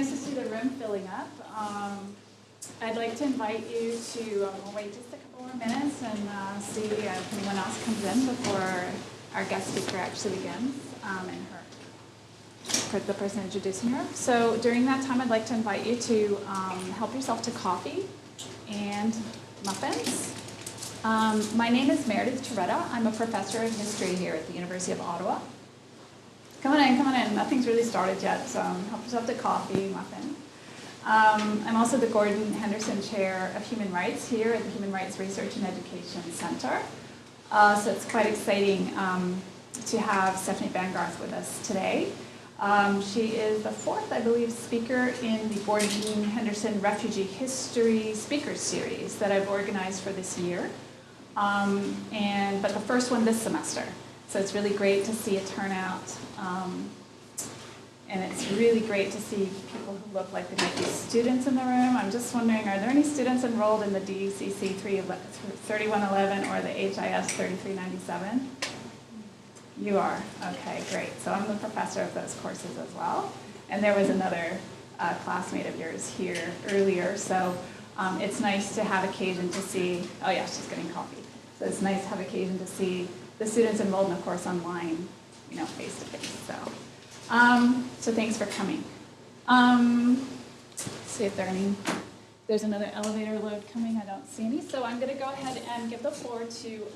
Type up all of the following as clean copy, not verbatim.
nice to see the room filling up. I'd like to invite you to we'll wait just a couple more minutes and see if anyone else comes in before our guest speaker actually begins and the person introducing her. So during that time, I'd like to invite you to help yourself to coffee and muffins. My name is Meredith Toretta. I'm a professor of history here at the University of Ottawa. Come on in. Nothing's really started yet, so help yourself to coffee, muffin. I'm also the Gordon Henderson Chair of Human Rights here at the Human Rights Research and Education Center. So it's quite exciting to have Stephanie Bangarth with us today. She is the fourth, I believe, speaker in the Gordon Henderson Refugee History Speaker Series that I've organized for this year, but the first one this semester. So it's really great to see a turnout, and it's really great to see people who look like they might be students in the room. I'm just wondering, are there any students enrolled in the DCC 3111 or the HIS 3397? You are? Okay, great. So I'm the professor of those courses as well. And there was another classmate of yours here earlier. So it's nice to have occasion to see, oh yeah, she's getting coffee. So it's nice to have occasion to see the students enrolled in the course online, face to face. So thanks for coming. See if there's another elevator load coming. I don't see any. So I'm going to go ahead and give the floor to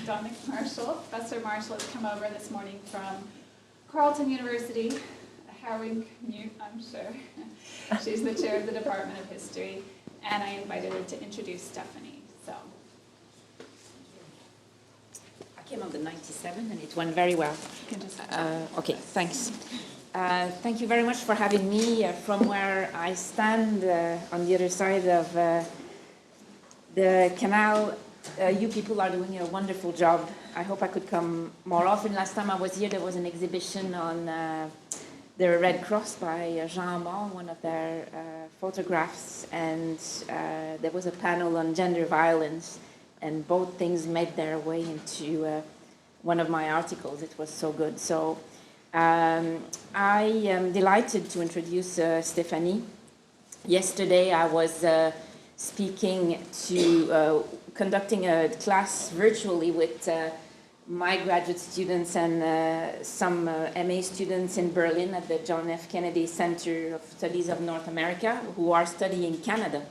Dominic Marshall. Professor Marshall has come over this morning from Carleton University, a harrowing commute, I'm sure. She's the chair of the Department of History, and I invited her to introduce Stephanie. So. I came on the 97 and it went very well. Okay, thanks. Thank you very much for having me from where I stand on the other side of the canal. You people are doing a wonderful job. I hope I could come more often. Last time I was here, there was an exhibition on the Red Cross by Jean Amand, one of their photographs, and there was a panel on gender violence, and both things made their way into one of my articles. It was so good. So I am delighted to introduce Stephanie. Yesterday I was conducting a class virtually with my graduate students and some MA students in Berlin at the John F. Kennedy Center of Studies of North America who are studying Canada.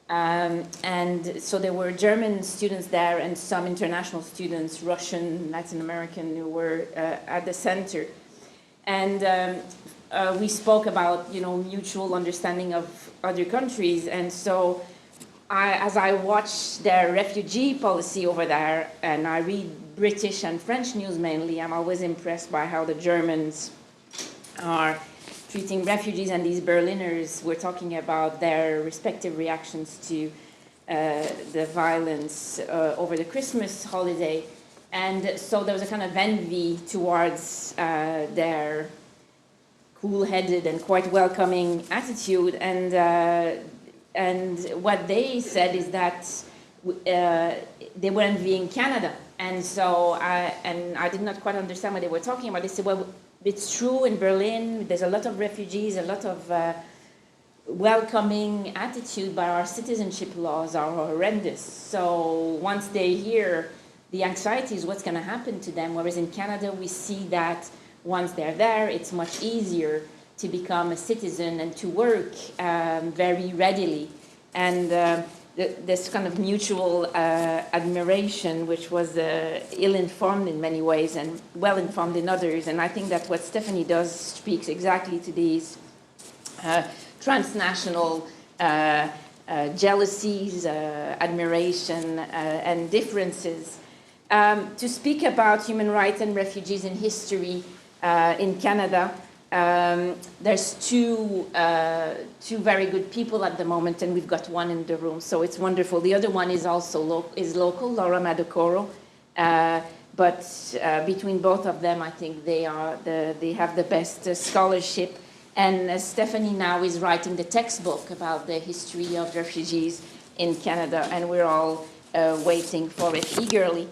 And so there were German students there and some international students, Russian, Latin American, who were at the center. And we spoke about, mutual understanding of other countries. And so as I watch their refugee policy over there, and I read British and French news mainly, I'm always impressed by how the Germans are treating refugees, and these Berliners were talking about their respective reactions to the violence over the Christmas holiday. And so there was a kind of envy towards their cool-headed and quite welcoming attitude. And what they said is that they were envying Canada. And so I did not quite understand what they were talking about. They said, well, it's true in Berlin, there's a lot of refugees, a lot of welcoming attitude, but our citizenship laws are horrendous. So once they hear the anxiety is what's going to happen to them, whereas in Canada we see that once they're there, it's much easier to become a citizen and to work very readily. And this kind of mutual admiration, which was ill-informed in many ways and well-informed in others. And I think that what Stephanie does speaks exactly to these transnational jealousies, admiration, and differences. To speak about human rights and refugees in history in Canada, there's two very good people at the moment, and we've got one in the room, so it's wonderful. The other one is also local, Laura Madokoro, but between both of them, I think they have the best scholarship. And Stephanie now is writing the textbook about the history of refugees in Canada, and we're all waiting for it eagerly.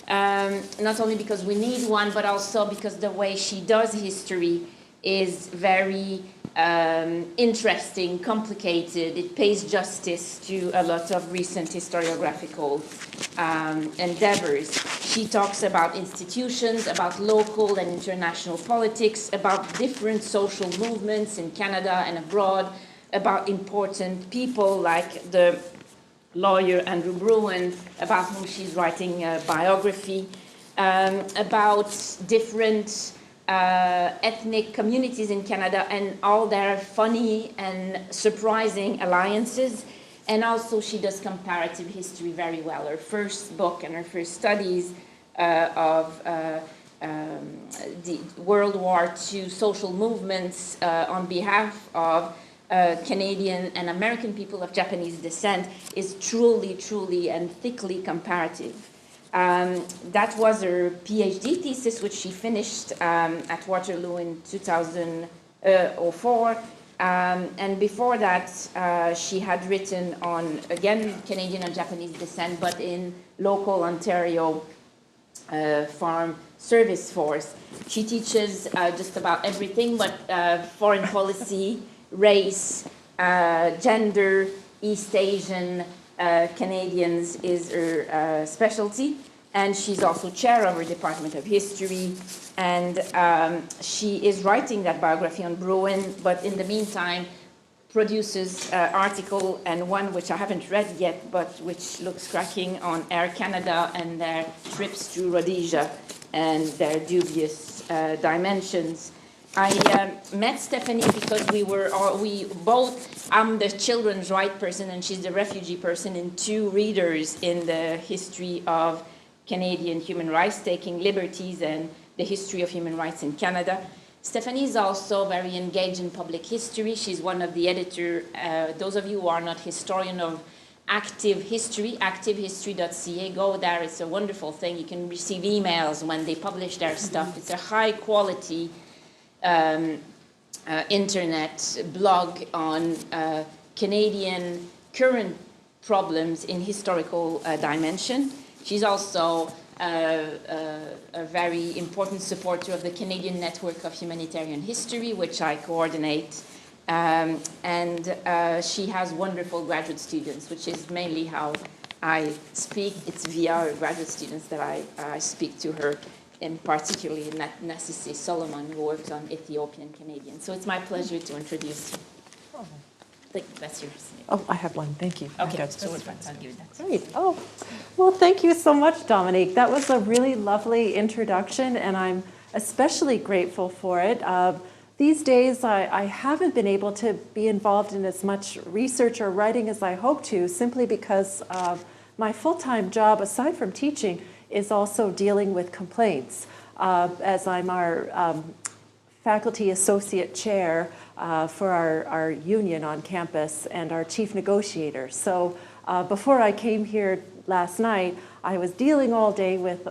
Not only because we need one, but also because the way she does history is very interesting, complicated. It pays justice to a lot of recent historiographical endeavors. She talks about institutions, about local and international politics, about different social movements in Canada and abroad, about important people like the lawyer Andrew Bruen, about whom she's writing a biography, about different ethnic communities in Canada and all their funny and surprising alliances. And also she does comparative history very well. Her first book and her first studies of the World War II social movements on behalf of Canadian and American people of Japanese descent is truly, truly and thickly comparative. That was her PhD thesis, which she finished at Waterloo in 2004. And before that, she had written on, again, Canadian and Japanese descent, but in local Ontario farm service force. She teaches just about everything, but foreign policy, race, gender, East Asian Canadians is her specialty. And she's also chair of her Department of History. And she is writing that biography on Bruen, but in the meantime produces article and one which I haven't read yet, but which looks cracking on Air Canada and their trips through Rhodesia and their dubious dimensions. I met Stephanie because we both, I'm the children's right person and she's the refugee person, in two readers in the history of Canadian human rights, taking liberties and the history of human rights in Canada. Stephanie is also very engaged in public history. She's one of the editors, those of you who are not historian of Active History, activehistory.ca, go there, it's a wonderful thing. You can receive emails when they publish their stuff. It's a high quality internet blog on Canadian current problems in historical dimension. She's also a very important supporter of the Canadian Network of Humanitarian History, which I coordinate. And she has wonderful graduate students, which is mainly how I speak. It's via her graduate students that I speak to her, and particularly Nassisi Solomon, who works on Ethiopian Canadian. So it's my pleasure to introduce you. Oh. That's yours. Oh, I have one. Thank you. Okay, so I'll give you that. Great. Oh, well, thank you so much, Dominique. That was a really lovely introduction, and I'm especially grateful for it. These days, I haven't been able to be involved in as much research or writing as I hope to, simply because my full-time job, aside from teaching, is also dealing with complaints, as I'm our faculty associate chair for our union on campus and our chief negotiator. So before I came here last night, I was dealing all day with,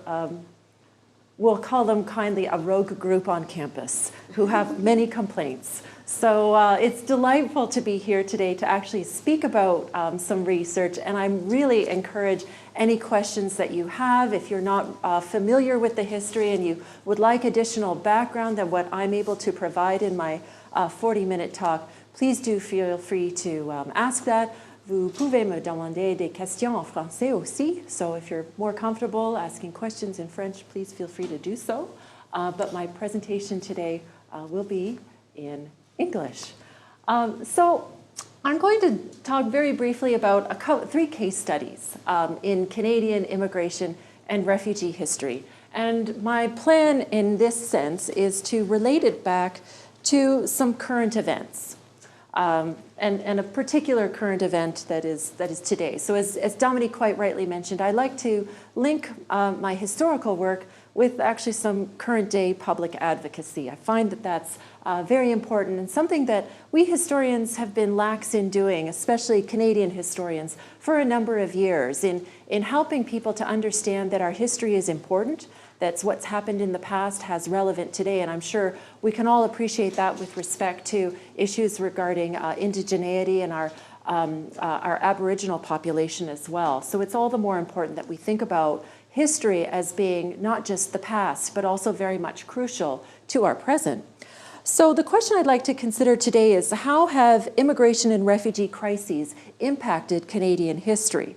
we'll call them kindly, a rogue group on campus who have many complaints. So it's delightful to be here today to actually speak about some research, and I'm really encourage any questions that you have. If you're not familiar with the history and you would like additional background than what I'm able to provide in my 40-minute talk, please do feel free to ask that. Vous pouvez me demander des questions en français aussi. So if you're more comfortable asking questions in French, please feel free to do so. But my presentation today will be in English. So I'm going to talk very briefly about three case studies in Canadian immigration and refugee history. And my plan in this sense is to relate it back to some current events, and a particular current event that is today. So as Dominique quite rightly mentioned, I like to link my historical work with actually some current day public advocacy. I find that that's very important and something that we historians have been lax in doing, especially Canadian historians, for a number of years in helping people to understand that our history is important, that's what's happened in the past has relevant today, and I'm sure we can all appreciate that with respect to issues regarding indigeneity and our Aboriginal population as well. So it's all the more important that we think about history as being not just the past, but also very much crucial to our present. So the question I'd like to consider today is, how have immigration and refugee crises impacted Canadian history?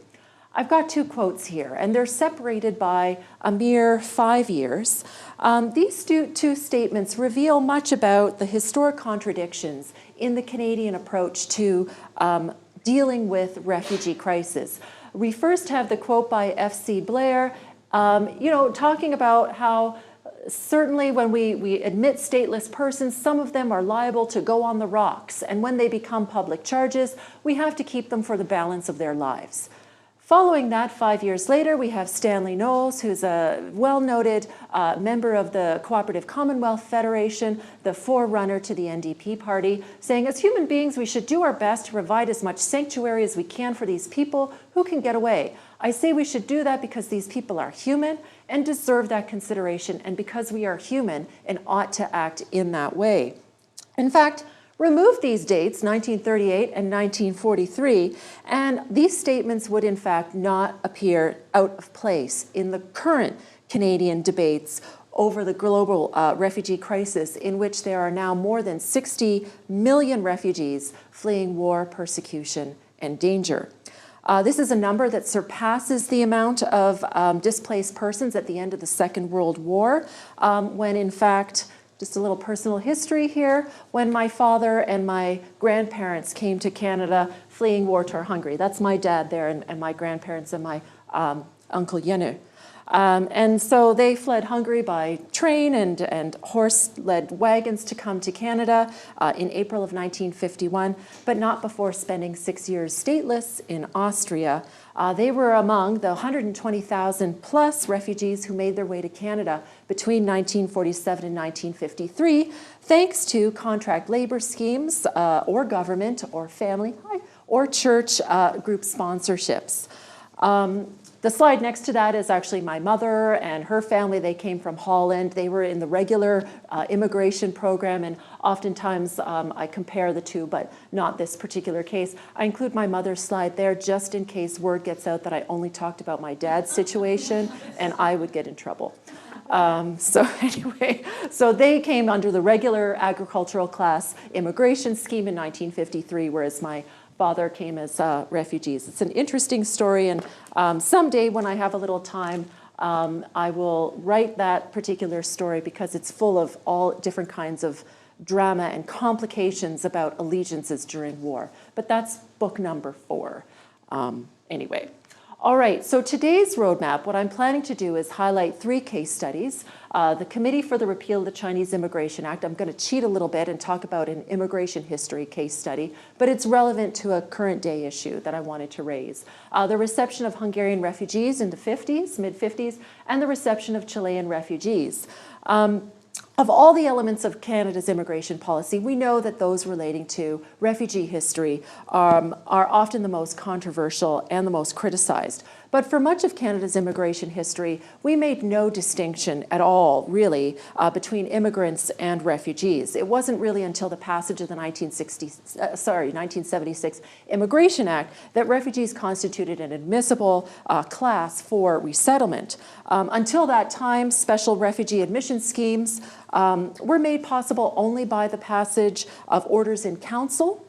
I've got two quotes here, and they're separated by a mere 5 years. These two statements reveal much about the historic contradictions in the Canadian approach to dealing with refugee crisis. We first have the quote by F.C. Blair, talking about how certainly when we admit stateless persons, some of them are liable to go on the rocks, and when they become public charges, we have to keep them for the balance of their lives. Following that, 5 years later, we have Stanley Knowles, who's a well-noted member of the Cooperative Commonwealth Federation, the forerunner to the NDP party, saying, as human beings, we should do our best to provide as much sanctuary as we can for these people who can get away. I say we should do that because these people are human and deserve that consideration, and because we are human and ought to act in that way. In fact, remove these dates, 1938 and 1943, and these statements would in fact not appear out of place in the current Canadian debates over the global refugee crisis, in which there are now more than 60 million refugees fleeing war, persecution, and danger. This is a number that surpasses the amount of displaced persons at the end of the Second World War, when in fact, just a little personal history here, when my father and my grandparents came to Canada fleeing war-torn Hungary. That's my dad there, and my grandparents and my uncle Jenny. And so they fled Hungary by train and horse-led wagons to come to Canada in April of 1951, but not before spending 6 years stateless in Austria. They were among the 120,000 plus refugees who made their way to Canada between 1947 and 1953, thanks to contract labor schemes or government or family or church group sponsorships. The slide next to that is actually my mother and her family. They came from Holland. They were in the regular immigration program, and oftentimes I compare the two, but not this particular case. I include my mother's slide there just in case word gets out that I only talked about my dad's situation and I would get in trouble. So anyway, so they came under the regular agricultural class immigration scheme in 1953, whereas my father came as refugees. It's an interesting story, and someday when I have a little time, I will write that particular story because it's full of all different kinds of drama and complications about allegiances during war. But that's book number 4. Anyway. All right, so today's roadmap, what I'm planning to do is highlight 3 case studies. The Committee for the Repeal of the Chinese Immigration Act. I'm going to cheat a little bit and talk about an immigration history case study, but it's relevant to a current day issue that I wanted to raise. The reception of Hungarian refugees in the 50s, mid-50s, and the reception of Chilean refugees. Of all the elements of Canada's immigration policy, we know that those relating to refugee history are often the most controversial and the most criticized. But for much of Canada's immigration history, we made no distinction at all, really, between immigrants and refugees. It wasn't really until the passage of the 1976 Immigration Act that refugees constituted an admissible class for resettlement. Until that time, special refugee admission schemes were made possible only by the passage of orders in council,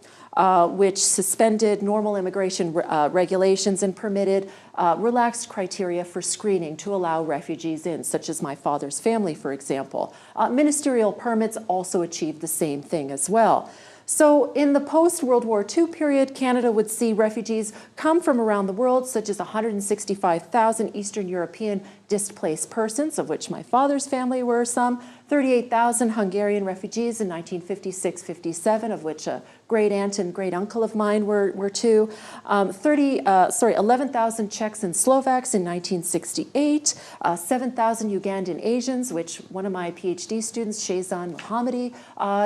which suspended normal immigration regulations and permitted relaxed criteria for screening to allow refugees in, such as my father's family, for example. Ministerial permits also achieved the same thing as well. So in the post-World War II period, Canada would see refugees come from around the world, such as 165,000 Eastern European displaced persons, of which my father's family were some, 38,000 Hungarian refugees in 1956-57, of which a great aunt and great uncle of mine were 2, 11,000 Czechs and Slovaks in 1968, 7,000 Ugandan Asians, which one of my PhD students, Shehzan Mohammadi,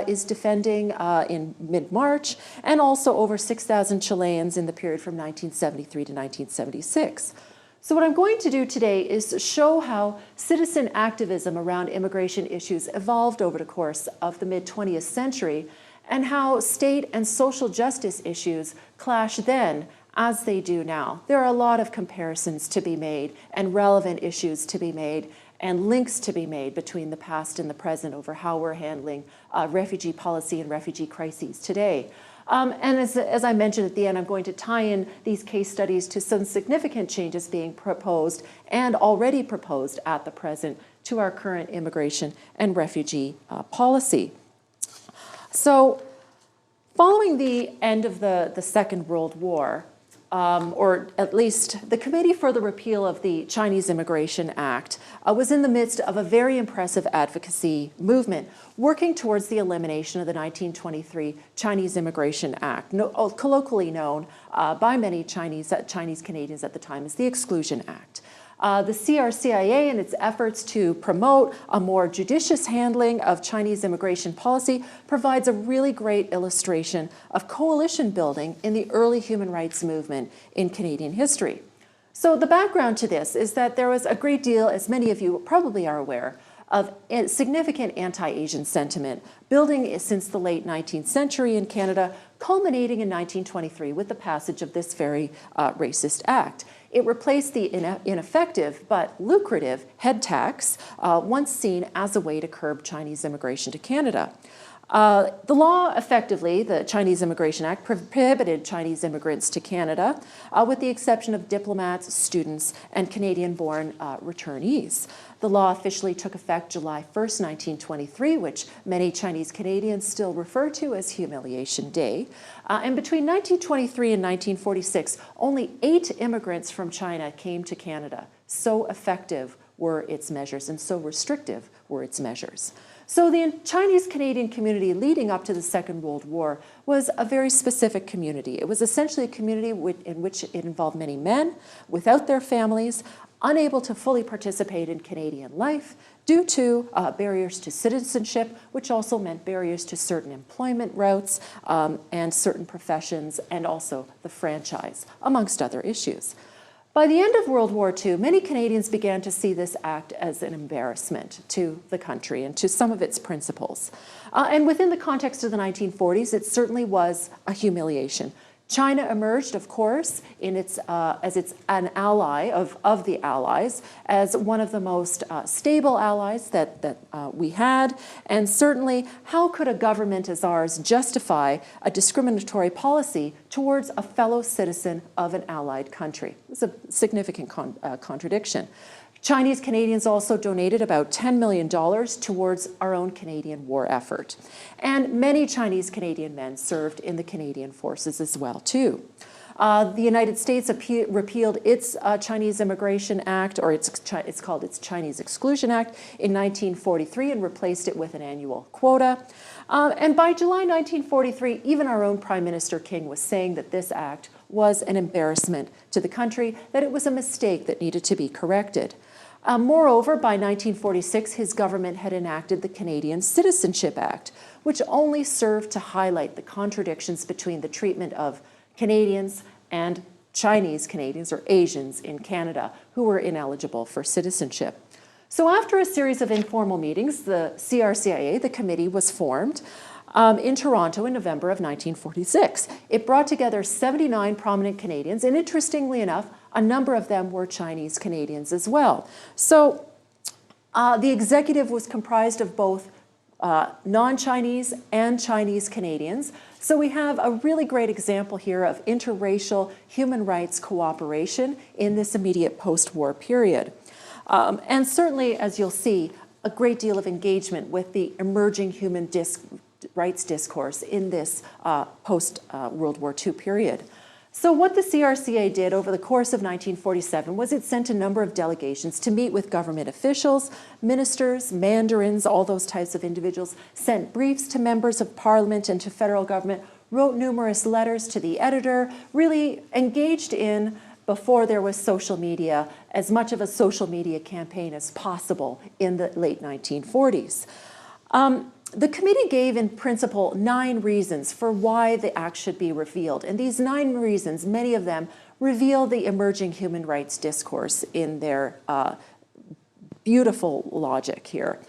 is defending in mid-March, and also over 6,000 Chileans in the period from 1973 to 1976. So what I'm going to do today is show how citizen activism around immigration issues evolved over the course of the mid-20th century, and how state and social justice issues clash then as they do now. There are a lot of comparisons to be made and relevant issues to be made, and links to be made between the past and the present over how we're handling refugee policy and refugee crises today. And as I mentioned at the end, I'm going to tie in these case studies to some significant changes being proposed and already proposed at the present to our current immigration and refugee policy. So following the end of the Second World War, or at least the Committee for the Repeal of the Chinese Immigration Act was in the midst of a very impressive advocacy movement working towards the elimination of the 1923 Chinese Immigration Act, colloquially known by many Chinese Canadians at the time as the Exclusion Act. The CRCIA, in its efforts to promote a more judicious handling of Chinese immigration policy, provides a really great illustration of coalition building in the early human rights movement in Canadian history. So the background to this is that there was a great deal, as many of you probably are aware, of significant anti-Asian sentiment building since the late 19th century in Canada, culminating in 1923 with the passage of this very racist act. It replaced the ineffective but lucrative head tax, once seen as a way to curb Chinese immigration to Canada. The law effectively, the Chinese Immigration Act, prohibited Chinese immigrants to Canada, with the exception of diplomats, students, and Canadian-born returnees. The law officially took effect July 1st, 1923, which many Chinese Canadians still refer to as Humiliation Day. And between 1923 and 1946, only 8 immigrants from China came to Canada. So effective were its measures and so restrictive were its measures. So the Chinese Canadian community leading up to the Second World War was a very specific community. It was essentially a community in which it involved many men without their families, unable to fully participate in Canadian life due to barriers to citizenship, which also meant barriers to certain employment routes and certain professions, and also the franchise, amongst other issues. By the end of World War II, many Canadians began to see this act as an embarrassment to the country and to some of its principles. And within the context of the 1940s, it certainly was a humiliation. China emerged, of course, as an ally of the Allies, as one of the most stable allies that we had. And certainly, how could a government as ours justify a discriminatory policy towards a fellow citizen of an allied country? It's a significant contradiction. Chinese Canadians also donated about $10 million towards our own Canadian war effort. And many Chinese Canadian men served in the Canadian forces as well, too. The United States repealed its Chinese Immigration Act, or it's called its Chinese Exclusion Act, in 1943 and replaced it with an annual quota. And by July 1943, even our own Prime Minister King was saying that this act was an embarrassment to the country, that it was a mistake that needed to be corrected. Moreover, by 1946, his government had enacted the Canadian Citizenship Act, which only served to highlight the contradictions between the treatment of Canadians and Chinese Canadians, or Asians, in Canada, who were ineligible for citizenship. So after a series of informal meetings, the CRCIA, the committee, was formed in Toronto in November of 1946. It brought together 79 prominent Canadians, and interestingly enough, a number of them were Chinese Canadians as well. So the executive was comprised of both non-Chinese and Chinese Canadians. So we have a really great example here of interracial human rights cooperation in this immediate post-war period. And certainly, as you'll see, a great deal of engagement with the emerging human rights discourse in this post-World War II period. So what the CRCA did over the course of 1947 was it sent a number of delegations to meet with government officials, ministers, mandarins, all those types of individuals, sent briefs to members of parliament and to federal government, wrote numerous letters to the editor, really engaged in, before there was social media, as much of a social media campaign as possible in the late 1940s. The committee gave, in principle, 9 reasons for why the act should be repealed. And these 9 reasons, many of them, reveal the emerging human rights discourse in their beautiful logic here.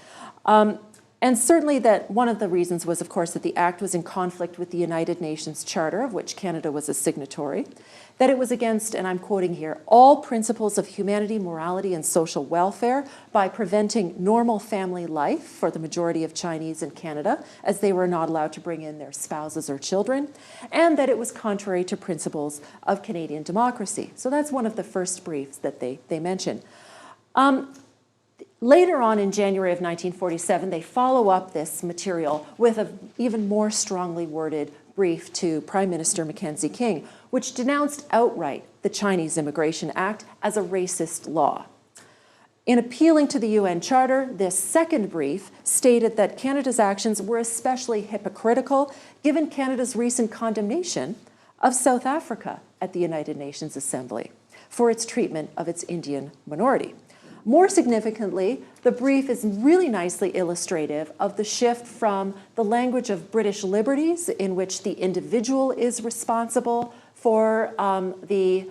And certainly that one of the reasons was, of course, that the act was in conflict with the United Nations Charter, of which Canada was a signatory, that it was against, and I'm quoting here, all principles of humanity, morality, and social welfare by preventing normal family life for the majority of Chinese in Canada, as they were not allowed to bring in their spouses or children, and that it was contrary to principles of Canadian democracy. So that's one of the first briefs that they mention. Later on in January of 1947, they follow up this material with an even more strongly worded brief to Prime Minister Mackenzie King, which denounced outright the Chinese Immigration Act as a racist law. In appealing to the UN Charter, this second brief stated that Canada's actions were especially hypocritical given Canada's recent condemnation of South Africa at the United Nations Assembly for its treatment of its Indian minority. More significantly, the brief is really nicely illustrative of the shift from the language of British liberties, in which the individual is responsible for the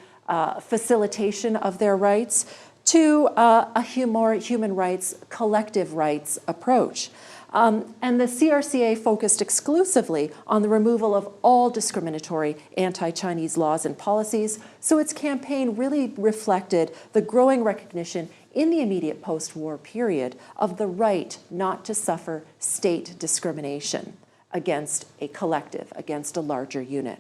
facilitation of their rights, to a more human rights, collective rights approach. And the CRCA focused exclusively on the removal of all discriminatory anti-Chinese laws and policies, so its campaign really reflected the growing recognition in the immediate post-war period of the right not to suffer state discrimination against a collective, against a larger unit.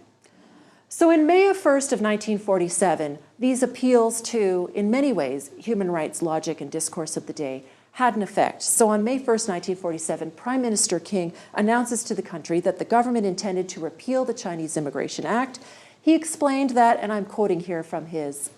So in May 1st of 1947, these appeals to, in many ways, human rights logic and discourse of the day had an effect. So on May 1st, 1947, Prime Minister King announces to the country that the government intended to repeal the Chinese Immigration Act. He explained that, and I'm quoting here from his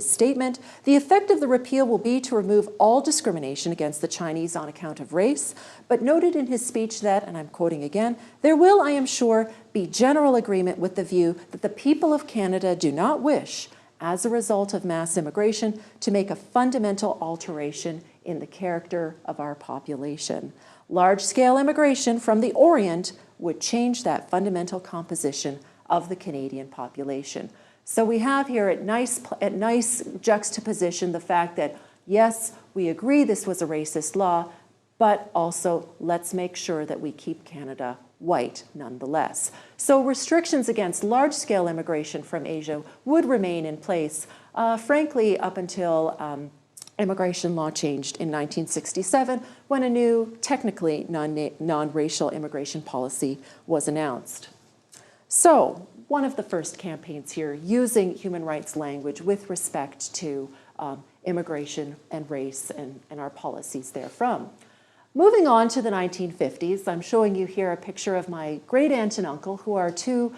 statement, the effect of the repeal will be to remove all discrimination against the Chinese on account of race, but noted in his speech that, and I'm quoting again, there will, I am sure, be general agreement with the view that the people of Canada do not wish, as a result of mass immigration, to make a fundamental alteration in the character of our population. Large-scale immigration from the Orient would change that fundamental composition of the Canadian population. So we have here at nice juxtaposition the fact that, yes, we agree this was a racist law, but also let's make sure that we keep Canada white nonetheless. So restrictions against large-scale immigration from Asia would remain in place, frankly, up until immigration law changed in 1967, when a new, technically non-racial immigration policy was announced. So, one of the first campaigns here using human rights language with respect to immigration and race and our policies therefrom. Moving on to the 1950s, I'm showing you here a picture of my great aunt and uncle, who are two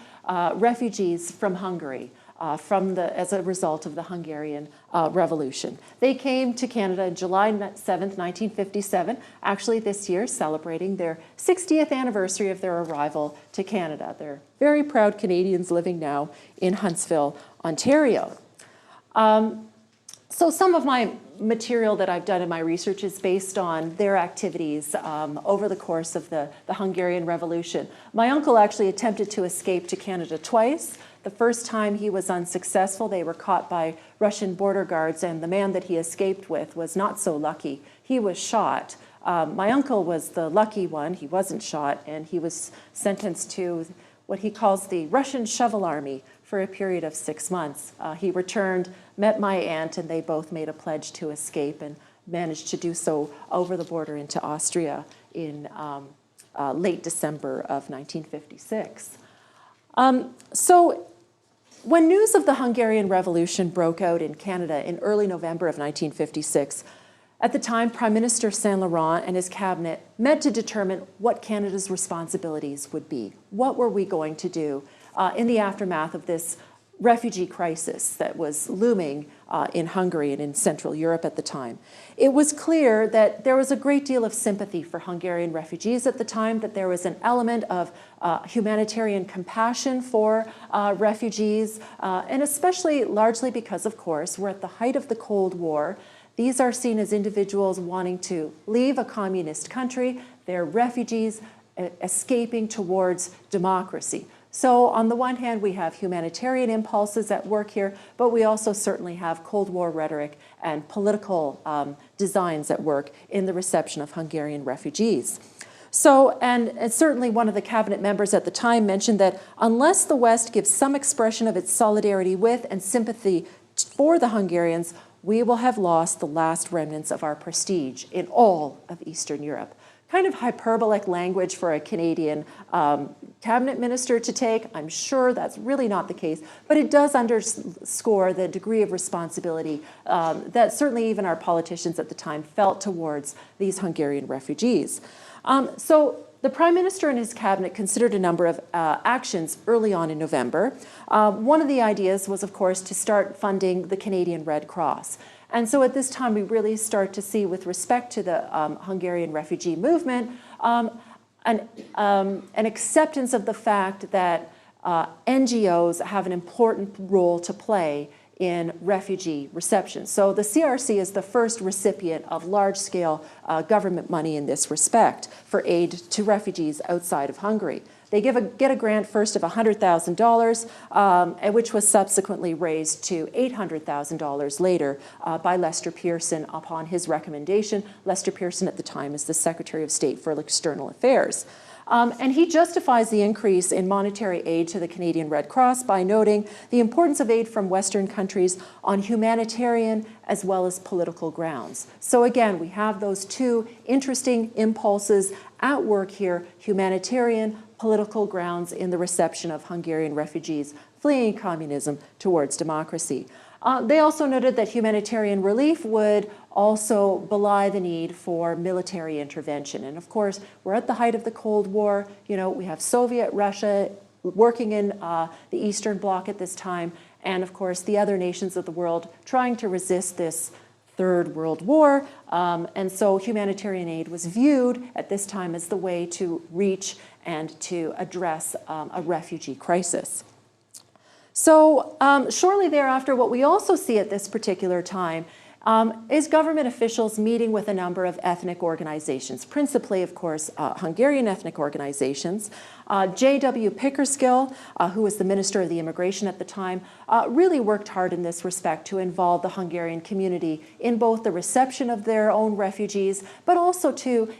refugees from Hungary as a result of the Hungarian Revolution. They came to Canada on July 7th, 1957, actually this year celebrating their 60th anniversary of their arrival to Canada. They're very proud Canadians living now in Huntsville, Ontario. So some of my material that I've done in my research is based on their activities over the course of the Hungarian Revolution. My uncle actually attempted to escape to Canada twice. The first time he was unsuccessful. They were caught by Russian border guards, and the man that he escaped with was not so lucky. He was shot. My uncle was the lucky one. He wasn't shot, and he was sentenced to what he calls the Russian shovel army for a period of 6 months. He returned, met my aunt, and they both made a pledge to escape and managed to do so over the border into Austria in late December of 1956. So when news of the Hungarian Revolution broke out in Canada in early November of 1956, at the time, Prime Minister Saint Laurent and his cabinet met to determine what Canada's responsibilities would be. What were we going to do in the aftermath of this refugee crisis that was looming in Hungary and in Central Europe at the time? It was clear that there was a great deal of sympathy for Hungarian refugees at the time, that there was an element of humanitarian compassion for refugees, and especially largely because, of course, we're at the height of the Cold War. These are seen as individuals wanting to leave a communist country. They're refugees escaping towards democracy. So on the one hand, we have humanitarian impulses at work here, but we also certainly have Cold War rhetoric and political designs at work in the reception of Hungarian refugees. So, and certainly one of the cabinet members at the time mentioned that unless the West gives some expression of its solidarity with and sympathy for the Hungarians, we will have lost the last remnants of our prestige in all of Eastern Europe. Kind of hyperbolic language for a Canadian cabinet minister to take. I'm sure that's really not the case, but it does underscore the degree of responsibility that certainly even our politicians at the time felt towards these Hungarian refugees. So the Prime Minister and his cabinet considered a number of actions early on in November. One of the ideas was, of course, to start funding the Canadian Red Cross. And so at this time, we really start to see, with respect to the Hungarian refugee movement, an acceptance of the fact that NGOs have an important role to play in refugee reception. So the CRC is the first recipient of large-scale government money in this respect for aid to refugees outside of Hungary. They get a grant first of $100,000, which was subsequently raised to $800,000 later by Lester Pearson upon his recommendation. Lester Pearson at the time is the Secretary of State for External Affairs. And he justifies the increase in monetary aid to the Canadian Red Cross by noting the importance of aid from Western countries on humanitarian as well as political grounds. So again, we have those two interesting impulses at work here: humanitarian, political grounds in the reception of Hungarian refugees fleeing communism towards democracy. They also noted that humanitarian relief would also belie the need for military intervention. And of course, we're at the height of the Cold War. You know, we have Soviet Russia working in the Eastern Bloc at this time, and of course, the other nations of the world trying to resist this Third World War. And so humanitarian aid was viewed at this time as the way to reach and to address a refugee crisis. So shortly thereafter, what we also see at this particular time is government officials meeting with a number of ethnic organizations, principally, of course, Hungarian ethnic organizations. J.W. Pickersgill, who was the Minister of the Immigration at the time, really worked hard in this respect to involve the Hungarian community in both the reception of their own refugees, but also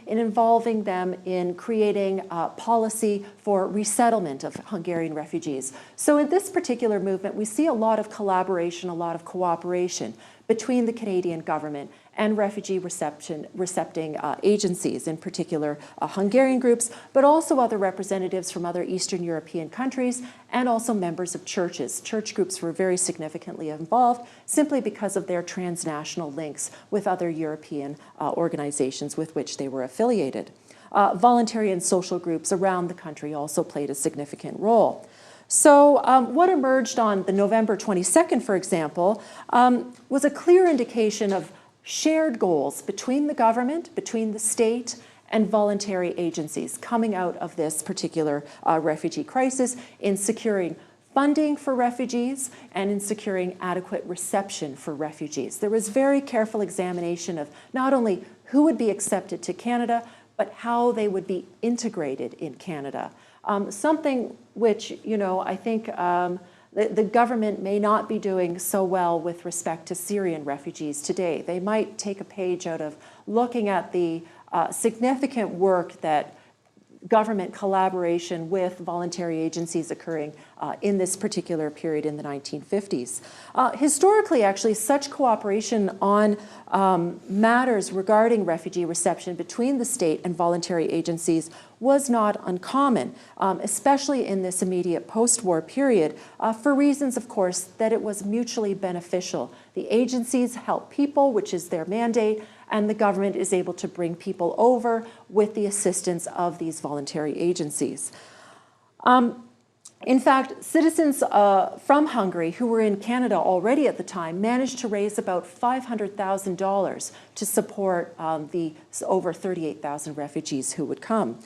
in involving them in creating policy for resettlement of Hungarian refugees. So in this particular movement, we see a lot of collaboration, a lot of cooperation between the Canadian government and refugee recepting agencies, in particular Hungarian groups, but also other representatives from other Eastern European countries, and also members of churches. Church groups were very significantly involved simply because of their transnational links with other European organizations with which they were affiliated. Voluntary and social groups around the country also played a significant role. So what emerged on the November 22nd, for example, was a clear indication of shared goals between the government, between the state, and voluntary agencies coming out of this particular refugee crisis in securing funding for refugees and in securing adequate reception for refugees. There was very careful examination of not only who would be accepted to Canada, but how they would be integrated in Canada. Something which, you know, I think the government may not be doing so well with respect to Syrian refugees today. They might take a page out of looking at the significant work that government collaboration with voluntary agencies occurring in this particular period in the 1950s. Historically, actually, such cooperation on matters regarding refugee reception between the state and voluntary agencies was not uncommon, especially in this immediate post-war period, for reasons, of course, that it was mutually beneficial. The agencies help people, which is their mandate, and the government is able to bring people over with the assistance of these voluntary agencies. In fact, citizens from Hungary who were in Canada already at the time managed to raise about $500,000 to support the over 38,000 refugees who would come.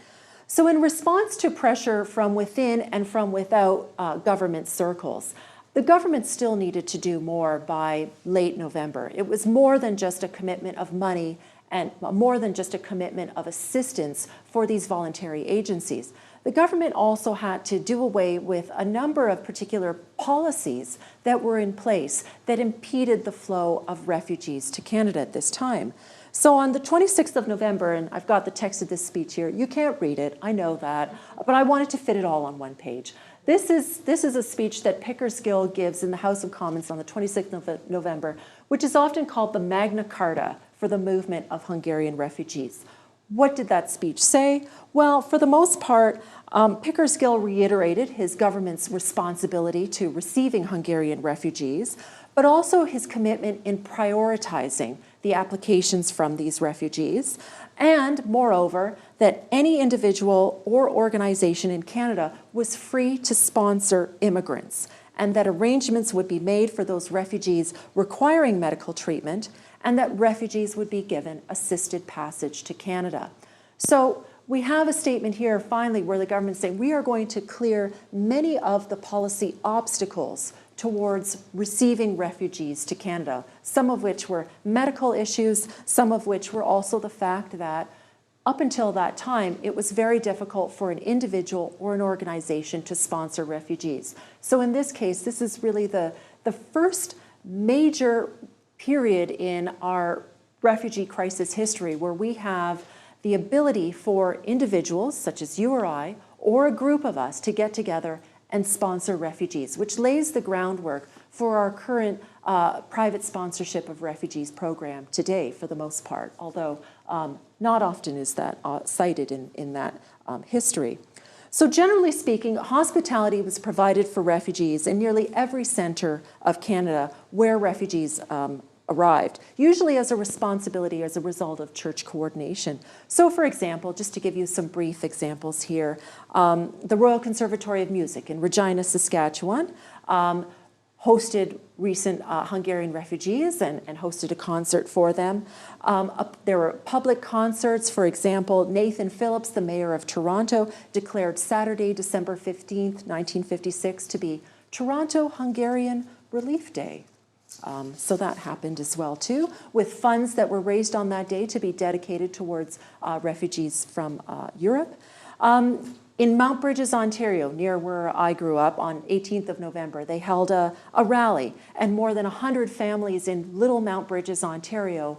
So in response to pressure from within and from without government circles, the government still needed to do more by late November. It was more than just a commitment of money and more than just a commitment of assistance for these voluntary agencies. The government also had to do away with a number of particular policies that were in place that impeded the flow of refugees to Canada at this time. So on the 26th of November, and I've got the text of this speech here, you can't read it, I know that, but I wanted to fit it all on one page. This is a speech that Pickersgill gives in the House of Commons on the 26th of November, which is often called the Magna Carta for the movement of Hungarian refugees. What did that speech say? Well, for the most part, Pickersgill reiterated his government's responsibility to receiving Hungarian refugees, but also his commitment in prioritizing the applications from these refugees, and moreover, that any individual or organization in Canada was free to sponsor immigrants, and that arrangements would be made for those refugees requiring medical treatment, and that refugees would be given assisted passage to Canada. So we have a statement here finally where the government's saying we are going to clear many of the policy obstacles towards receiving refugees to Canada, some of which were medical issues, some of which were also the fact that up until that time, it was very difficult for an individual or an organization to sponsor refugees. So in this case, this is really the first major period in our refugee crisis history where we have the ability for individuals, such as you or I, or a group of us to get together and sponsor refugees, which lays the groundwork for our current private sponsorship of refugees program today for the most part, although not often is that cited in that history. So generally speaking, hospitality was provided for refugees in nearly every center of Canada where refugees arrived, usually as a responsibility as a result of church coordination. So for example, just to give you some brief examples here, the Royal Conservatory of Music in Regina, Saskatchewan, hosted recent Hungarian refugees and hosted a concert for them. There were public concerts. For example, Nathan Phillips, the mayor of Toronto, declared Saturday, December 15th, 1956 to be Toronto Hungarian Relief Day. So that happened as well too, with funds that were raised on that day to be dedicated towards refugees from Europe. In Mount Bridges, Ontario, near where I grew up, on 18th of November, they held a rally, and more than 100 families in Little Mount Bridges, Ontario,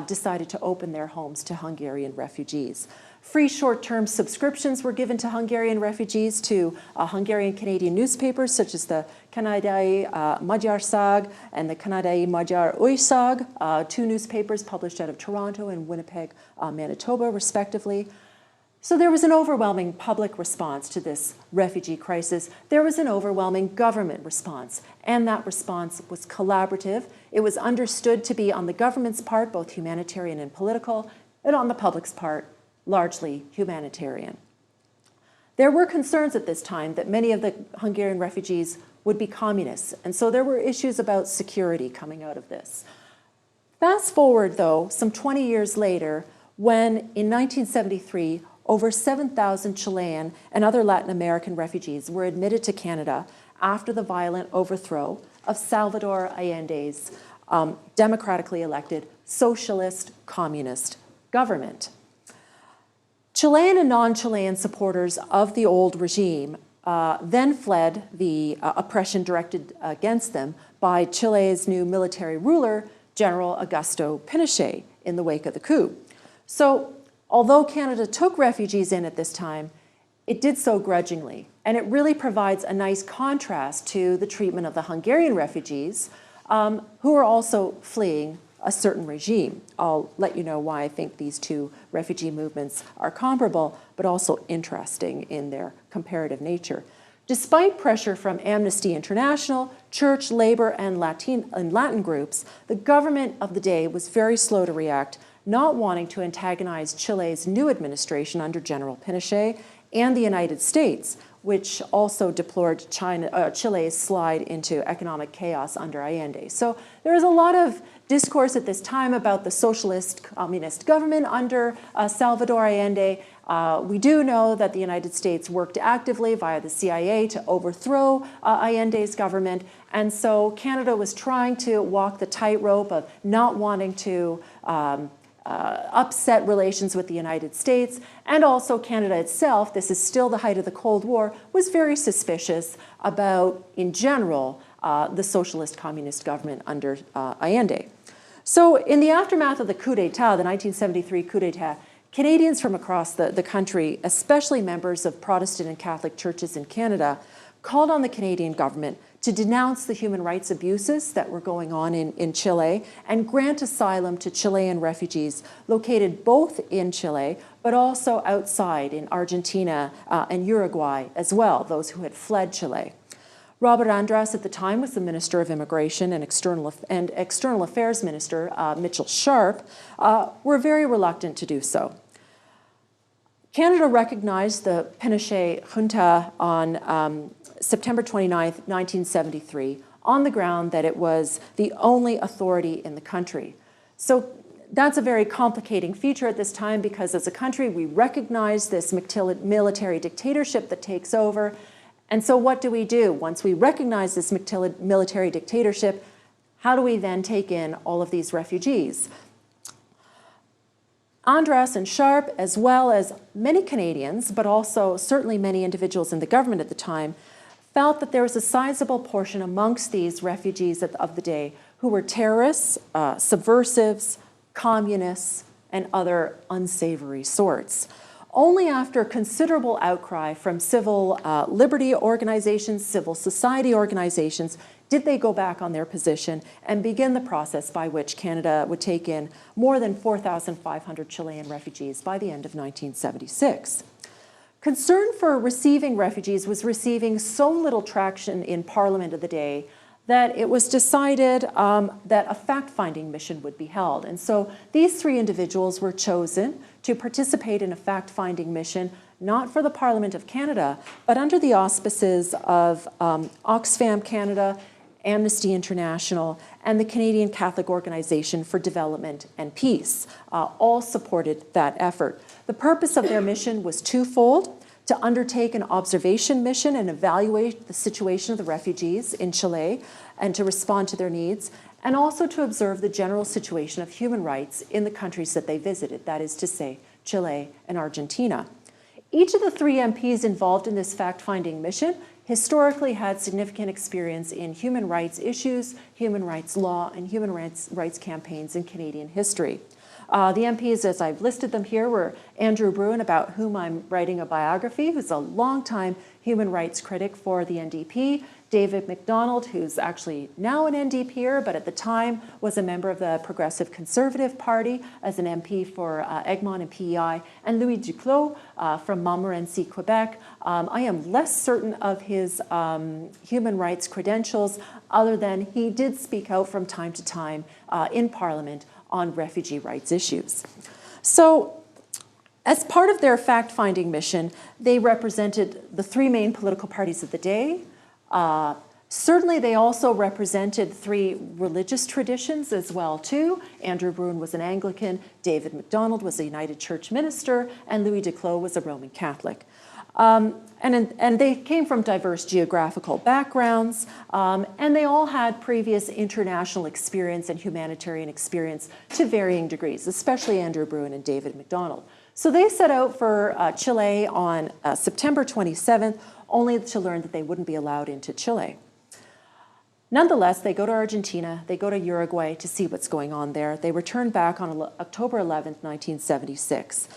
decided to open their homes to Hungarian refugees. Free short-term subscriptions were given to Hungarian refugees to Hungarian-Canadian newspapers such as the Kanadai Magyar Szag and the Kanadai Magyar Újság, two newspapers published out of Toronto and Winnipeg, Manitoba, respectively. So there was an overwhelming public response to this refugee crisis. There was an overwhelming government response, and that response was collaborative. It was understood to be on the government's part, both humanitarian and political, and on the public's part, largely humanitarian. There were concerns at this time that many of the Hungarian refugees would be communists, and so there were issues about security coming out of this. Fast forward, though, some 20 years later, when in 1973, over 7,000 Chilean and other Latin American refugees were admitted to Canada after the violent overthrow of Salvador Allende's democratically elected socialist communist government. Chilean and non-Chilean supporters of the old regime then fled the oppression directed against them by Chile's new military ruler, General Augusto Pinochet, in the wake of the coup. So, although Canada took refugees in at this time, it did so grudgingly, and it really provides a nice contrast to the treatment of the Hungarian refugees who are also fleeing a certain regime. I'll let you know why I think these two refugee movements are comparable, but also interesting in their comparative nature. Despite pressure from Amnesty International, church, labor, and Latin groups, the government of the day was very slow to react, not wanting to antagonize Chile's new administration under General Pinochet and the United States, which also deplored Chile's slide into economic chaos under Allende. So there is a lot of discourse at this time about the socialist communist government under Salvador Allende. We do know that the United States worked actively via the CIA to overthrow Allende's government, and so Canada was trying to walk the tightrope of not wanting to upset relations with the United States, and also Canada itself, this is still the height of the Cold War, was very suspicious about, in general, the socialist communist government under Allende. So in the aftermath of the coup d'etat, the 1973 coup d'etat, Canadians from across the country, especially members of Protestant and Catholic churches in Canada, called on the Canadian government to denounce the human rights abuses that were going on in Chile and grant asylum to Chilean refugees located both in Chile, but also outside in Argentina and Uruguay as well, those who had fled Chile. Robert Andras at the time was the Minister of Immigration and External Affairs Minister, Mitchell Sharp, were very reluctant to do so. Canada recognized the Pinochet junta on September 29, 1973, on the ground that it was the only authority in the country. So that's a very complicating feature at this time because as a country, we recognize this military dictatorship that takes over. And so what do? Once we recognize this military dictatorship, how do we then take in all of these refugees? Andras and Sharp, as well as many Canadians, but also certainly many individuals in the government at the time, felt that there was a sizable portion amongst these refugees of the day who were terrorists, subversives, communists, and other unsavory sorts. Only after considerable outcry from civil liberty organizations, civil society organizations, did they go back on their position and begin the process by which Canada would take in more than 4,500 Chilean refugees by the end of 1976. Concern for receiving refugees was receiving so little traction in Parliament of the day that it was decided that a fact-finding mission would be held. And so these three individuals were chosen to participate in a fact-finding mission, not for the Parliament of Canada, but under the auspices of Oxfam Canada, Amnesty International, and the Canadian Catholic Organization for Development and Peace. All supported that effort. The purpose of their mission was twofold: to undertake an observation mission and evaluate the situation of the refugees in Chile and to respond to their needs, and also to observe the general situation of human rights in the countries that they visited, that is to say, Chile and Argentina. Each of the three MPs involved in this fact-finding mission historically had significant experience in human rights issues, human rights law, and human rights campaigns in Canadian history. The MPs, as I've listed them here, were Andrew Bruin, about whom I'm writing a biography, who's a longtime human rights critic for the NDP, David MacDonald, who's actually now an NDPer, but at the time was a member of the Progressive Conservative Party as an MP for Egmont and PEI, and Louis Duclos from Montmorency, Quebec. I am less certain of his human rights credentials, other than he did speak out from time to time in Parliament on refugee rights issues. So, as part of their fact-finding mission, they represented the three main political parties of the day. Certainly, they also represented three religious traditions as well, too. Andrew Bruin was an Anglican, David MacDonald was a United Church minister, and Louis Duclos was a Roman Catholic. And they came from diverse geographical backgrounds, and they all had previous international experience and humanitarian experience to varying degrees, especially Andrew Bruin and David MacDonald. So they set out for Chile on September 27th, only to learn that they wouldn't be allowed into Chile. Nonetheless, they go to Argentina, they go to Uruguay to see what's going on there. They return back on October 11th, 1976.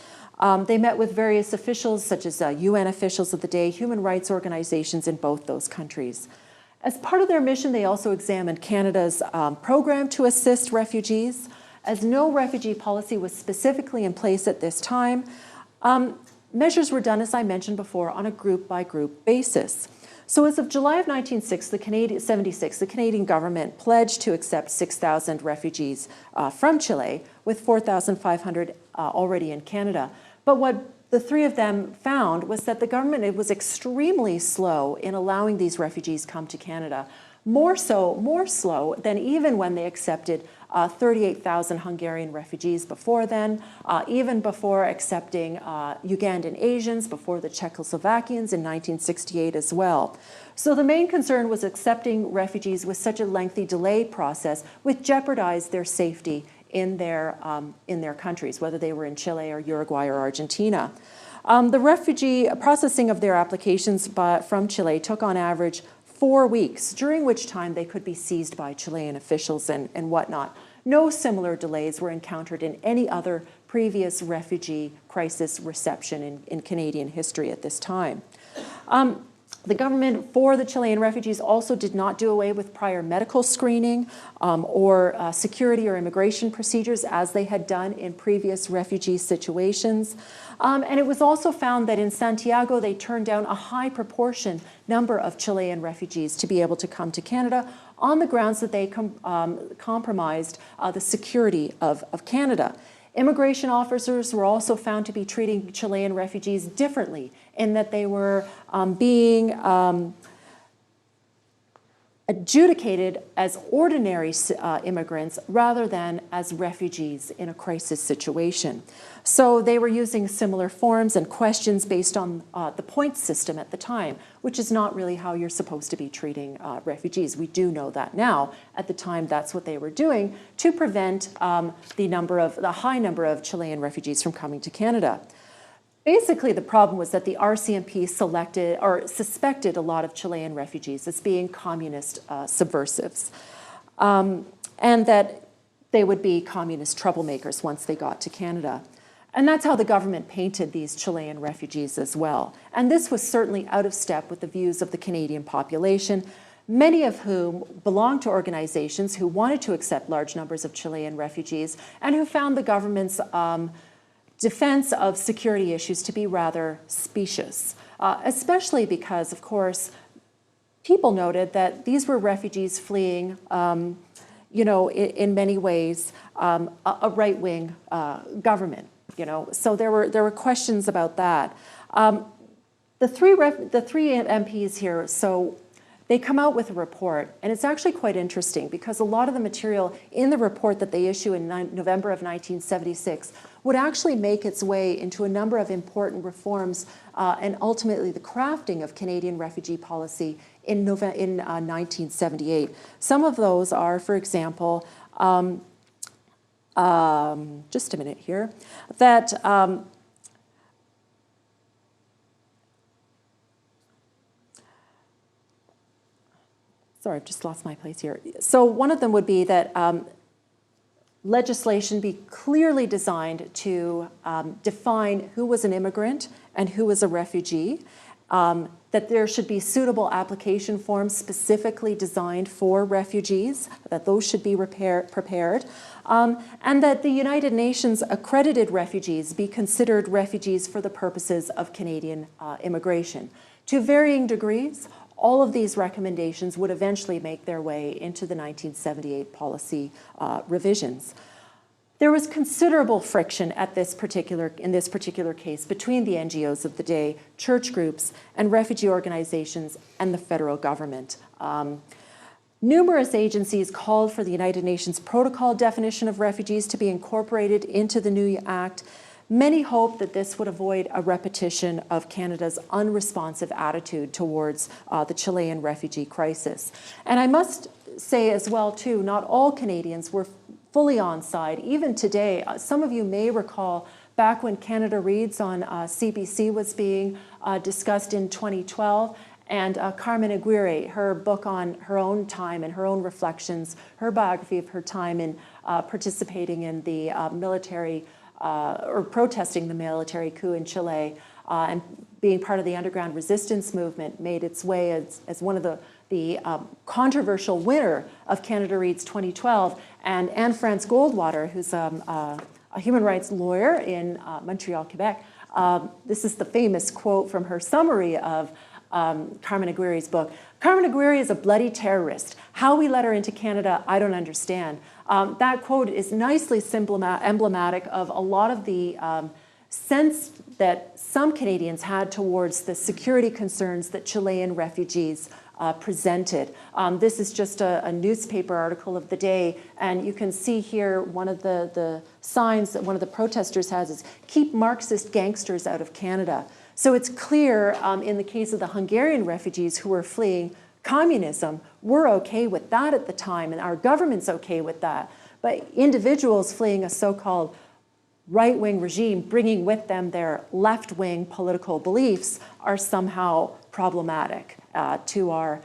They met with various officials, such as UN officials of the day, human rights organizations in both those countries. As part of their mission, they also examined Canada's program to assist refugees. As no refugee policy was specifically in place at this time, measures were done, as I mentioned before, on a group-by-group basis. So as of July of 1976, the Canadian government pledged to accept 6,000 refugees from Chile, with 4,500 already in Canada. But what the three of them found was that the government was extremely slow in allowing these refugees come to Canada. More slow than even when they accepted 38,000 Hungarian refugees before then, even before accepting Ugandan Asians, before the Czechoslovakians in 1968 as well. So the main concern was accepting refugees with such a lengthy delay process, which jeopardized their safety in their countries, whether they were in Chile or Uruguay or Argentina. The refugee processing of their applications from Chile took on average 4 weeks, during which time they could be seized by Chilean officials and whatnot. No similar delays were encountered in any other previous refugee crisis reception in Canadian history at this time. The government for the Chilean refugees also did not do away with prior medical screening or security or immigration procedures as they had done in previous refugee situations. And it was also found that in Santiago, they turned down a high proportion number of Chilean refugees to be able to come to Canada on the grounds that they compromised the security of Canada. Immigration officers were also found to be treating Chilean refugees differently in that they were being adjudicated as ordinary immigrants rather than as refugees in a crisis situation. So they were using similar forms and questions based on the point system at the time, which is not really how you're supposed to be treating refugees. We do know that now. At the time, that's what they were doing to prevent the high number of Chilean refugees from coming to Canada. Basically, the problem was that the RCMP selected or suspected a lot of Chilean refugees as being communist subversives, and that they would be communist troublemakers once they got to Canada. And that's how the government painted these Chilean refugees as well. And this was certainly out of step with the views of the Canadian population, many of whom belonged to organizations who wanted to accept large numbers of Chilean refugees and who found the government's defense of security issues to be rather specious, especially because, of course, people noted that these were refugees fleeing, in many ways, a right-wing government. So there were questions about that. The three MPs here, so they come out with a report, and it's actually quite interesting because a lot of the material in the report that they issue in November of 1976 would actually make its way into a number of important reforms and ultimately the crafting of Canadian refugee policy in 1978. Some of those are, for example, just a minute here, that sorry, I've just lost my place here. So one of them would be that legislation be clearly designed to define who was an immigrant and who was a refugee, that there should be suitable application forms specifically designed for refugees, that those should be prepared, and that the United Nations accredited refugees be considered refugees for the purposes of Canadian immigration. To varying degrees, all of these recommendations would eventually make their way into the 1978 policy revisions. There was considerable friction in this particular case between the NGOs of the day, church groups, and refugee organizations and the federal government. Numerous agencies called for the United Nations protocol definition of refugees to be incorporated into the new Act. Many hoped that this would avoid a repetition of Canada's unresponsive attitude towards the Chilean refugee crisis. And I must say as well, too, not all Canadians were fully on side. Even today, some of you may recall back when Canada Reads on CBC was being discussed in 2012, and Carmen Aguirre, her book on her own time and her own reflections, her biography of her time in participating in the military or protesting the military coup in Chile and being part of the underground resistance movement, made its way as one of the controversial winner of Canada Reads 2012. And Anne-France Goldwater, who's a human rights lawyer in Montreal, Quebec, this is the famous quote from her summary of Carmen Aguirre's book. Carmen Aguirre is a bloody terrorist. How we let her into Canada, I don't understand. That quote is nicely emblematic of a lot of the sense that some Canadians had towards the security concerns that Chilean refugees presented. This is just a newspaper article of the day, and you can see here one of the signs that one of the protesters has is, "Keep Marxist gangsters out of Canada." So it's clear in the case of the Hungarian refugees who were fleeing communism, we're okay with that at the time, and our government's okay with that. but individuals fleeing a so-called right-wing regime, bringing with them their left-wing political beliefs, are somehow problematic to our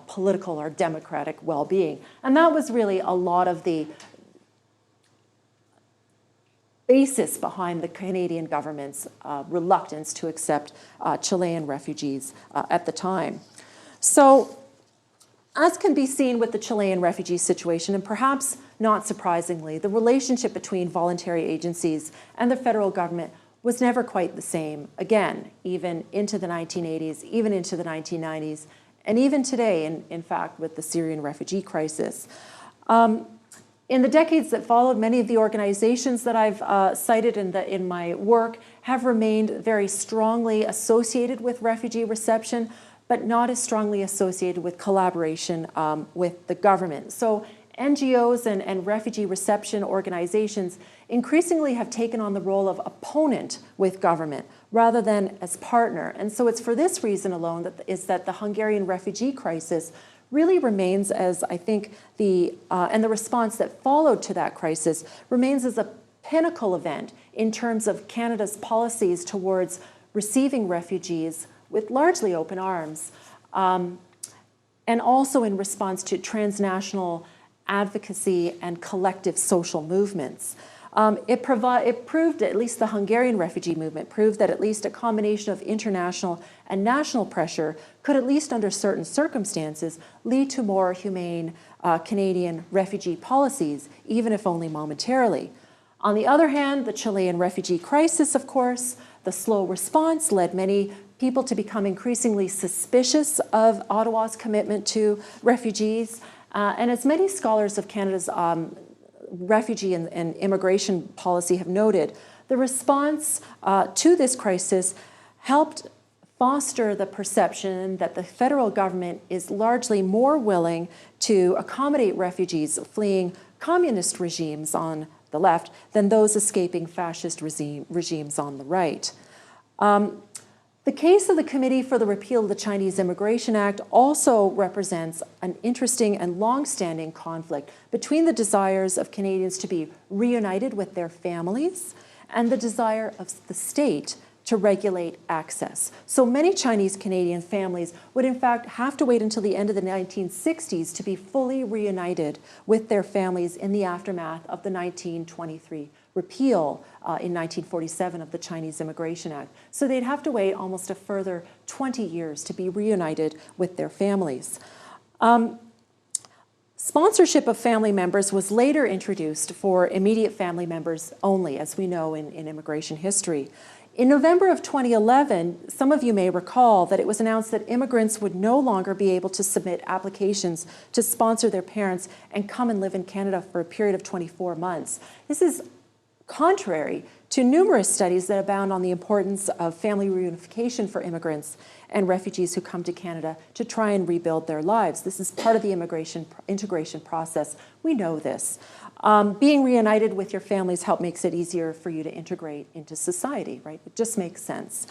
political or democratic well-being. And that was really a lot of the basis behind the Canadian government's reluctance to accept Chilean refugees at the time. So, as can be seen with the Chilean refugee situation, and perhaps not surprisingly, the relationship between voluntary agencies and the federal government was never quite the same, again, even into the 1980s, even into the 1990s, and even today, in fact, with the Syrian refugee crisis. In the decades that followed, many of the organizations that I've cited in my work have remained very strongly associated with refugee reception, but not as strongly associated with collaboration with the government. So NGOs and refugee reception organizations increasingly have taken on the role of opponent with government rather than as partner. And so it's for this reason alone that the Hungarian refugee crisis really remains as, I think, and the response that followed to that crisis remains as a pinnacle event in terms of Canada's policies towards receiving refugees with largely open arms, and also in response to transnational advocacy and collective social movements. It proved, at least the Hungarian refugee movement, proved that at least a combination of international and national pressure could, at least under certain circumstances, lead to more humane Canadian refugee policies, even if only momentarily. On the other hand, the Chilean refugee crisis, of course, the slow response led many people to become increasingly suspicious of Ottawa's commitment to refugees. And as many scholars of Canada's refugee and immigration policy have noted, the response to this crisis helped foster the perception that the federal government is largely more willing to accommodate refugees fleeing communist regimes on the left than those escaping fascist regimes on the right. The case of the Committee for the Repeal of the Chinese Immigration Act also represents an interesting and long-standing conflict between the desires of Canadians to be reunited with their families and the desire of the state to regulate access. So many Chinese Canadian families would in fact have to wait until the end of the 1960s to be fully reunited with their families in the aftermath of the 1923 repeal in 1947 of the Chinese Immigration Act. So they'd have to wait almost a further 20 years to be reunited with their families. Sponsorship of family members was later introduced for immediate family members only, as we know in immigration history. In November of 2011, some of you may recall that it was announced that immigrants would no longer be able to submit applications to sponsor their parents and come and live in Canada for a period of 24 months. This is contrary to numerous studies that abound on the importance of family reunification for immigrants and refugees who come to Canada to try and rebuild their lives. This is part of the integration process. We know this. Being reunited with your families makes it easier for you to integrate into society, right? It just makes sense.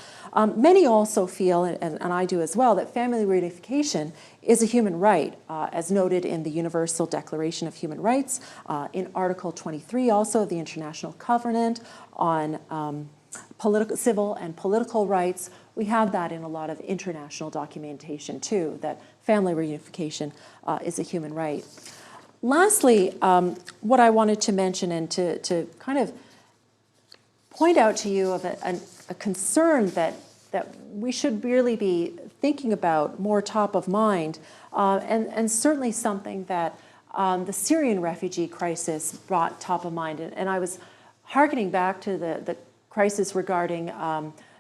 Many also feel, and I do as well, that family reunification is a human right, as noted in the Universal Declaration of Human Rights, in Article 23 also of the International Covenant on civil and political rights. We have that in a lot of international documentation too, that family reunification is a human right. Lastly, what I wanted to mention and to kind of point out to you of a concern that we should really be thinking about more top of mind, and certainly something that the Syrian refugee crisis brought top of mind. And I was hearkening back to the crisis regarding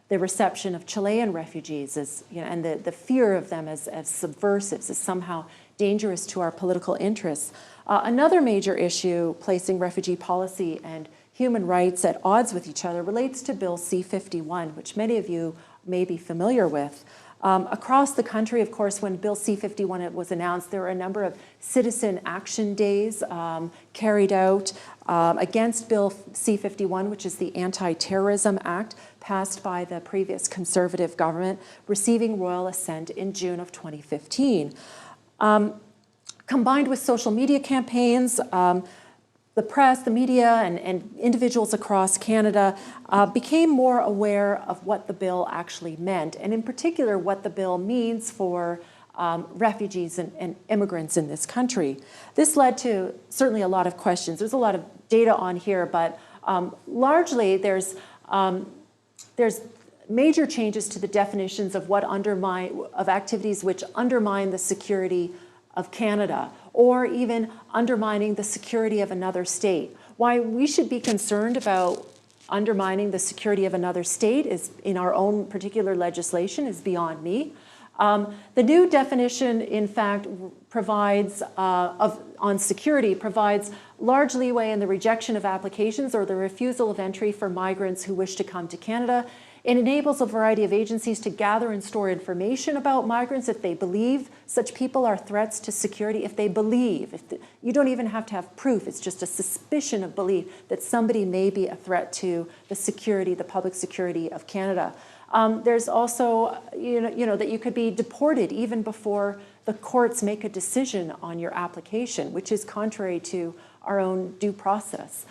the reception of Chilean refugees as, and the fear of them as subversives, as somehow dangerous to our political interests. Another major issue placing refugee policy and human rights at odds with each other relates to Bill C-51, which many of you may be familiar with. Across the country, of course, when Bill C-51 was announced, there were a number of citizen action days carried out against Bill C-51, which is the Anti-Terrorism Act passed by the previous Conservative government, receiving royal assent in June of 2015. Combined with social media campaigns, the the press, the media, and individuals across Canada became more aware of what the bill actually meant, and in particular what the bill means for refugees and immigrants in this country. This led to certainly a lot of questions. There's a lot of data on here, but largely there's major changes to the definitions of of activities which undermine the security of Canada, or even undermining the security of another state. Why we should be concerned about undermining the security of another state is in our own particular legislation is beyond me. The new definition, in fact, provides on security provides large leeway in the rejection of applications or the refusal of entry for migrants who wish to come to Canada. It enables a variety of agencies to gather and store information about migrants if they believe such people are threats to security. If they believe, you don't even have to have proof, it's just a suspicion of belief that somebody may be a threat to the security, the public security of Canada. There's also, that you could be deported even before the courts make a decision on your application, which is contrary to our own due process.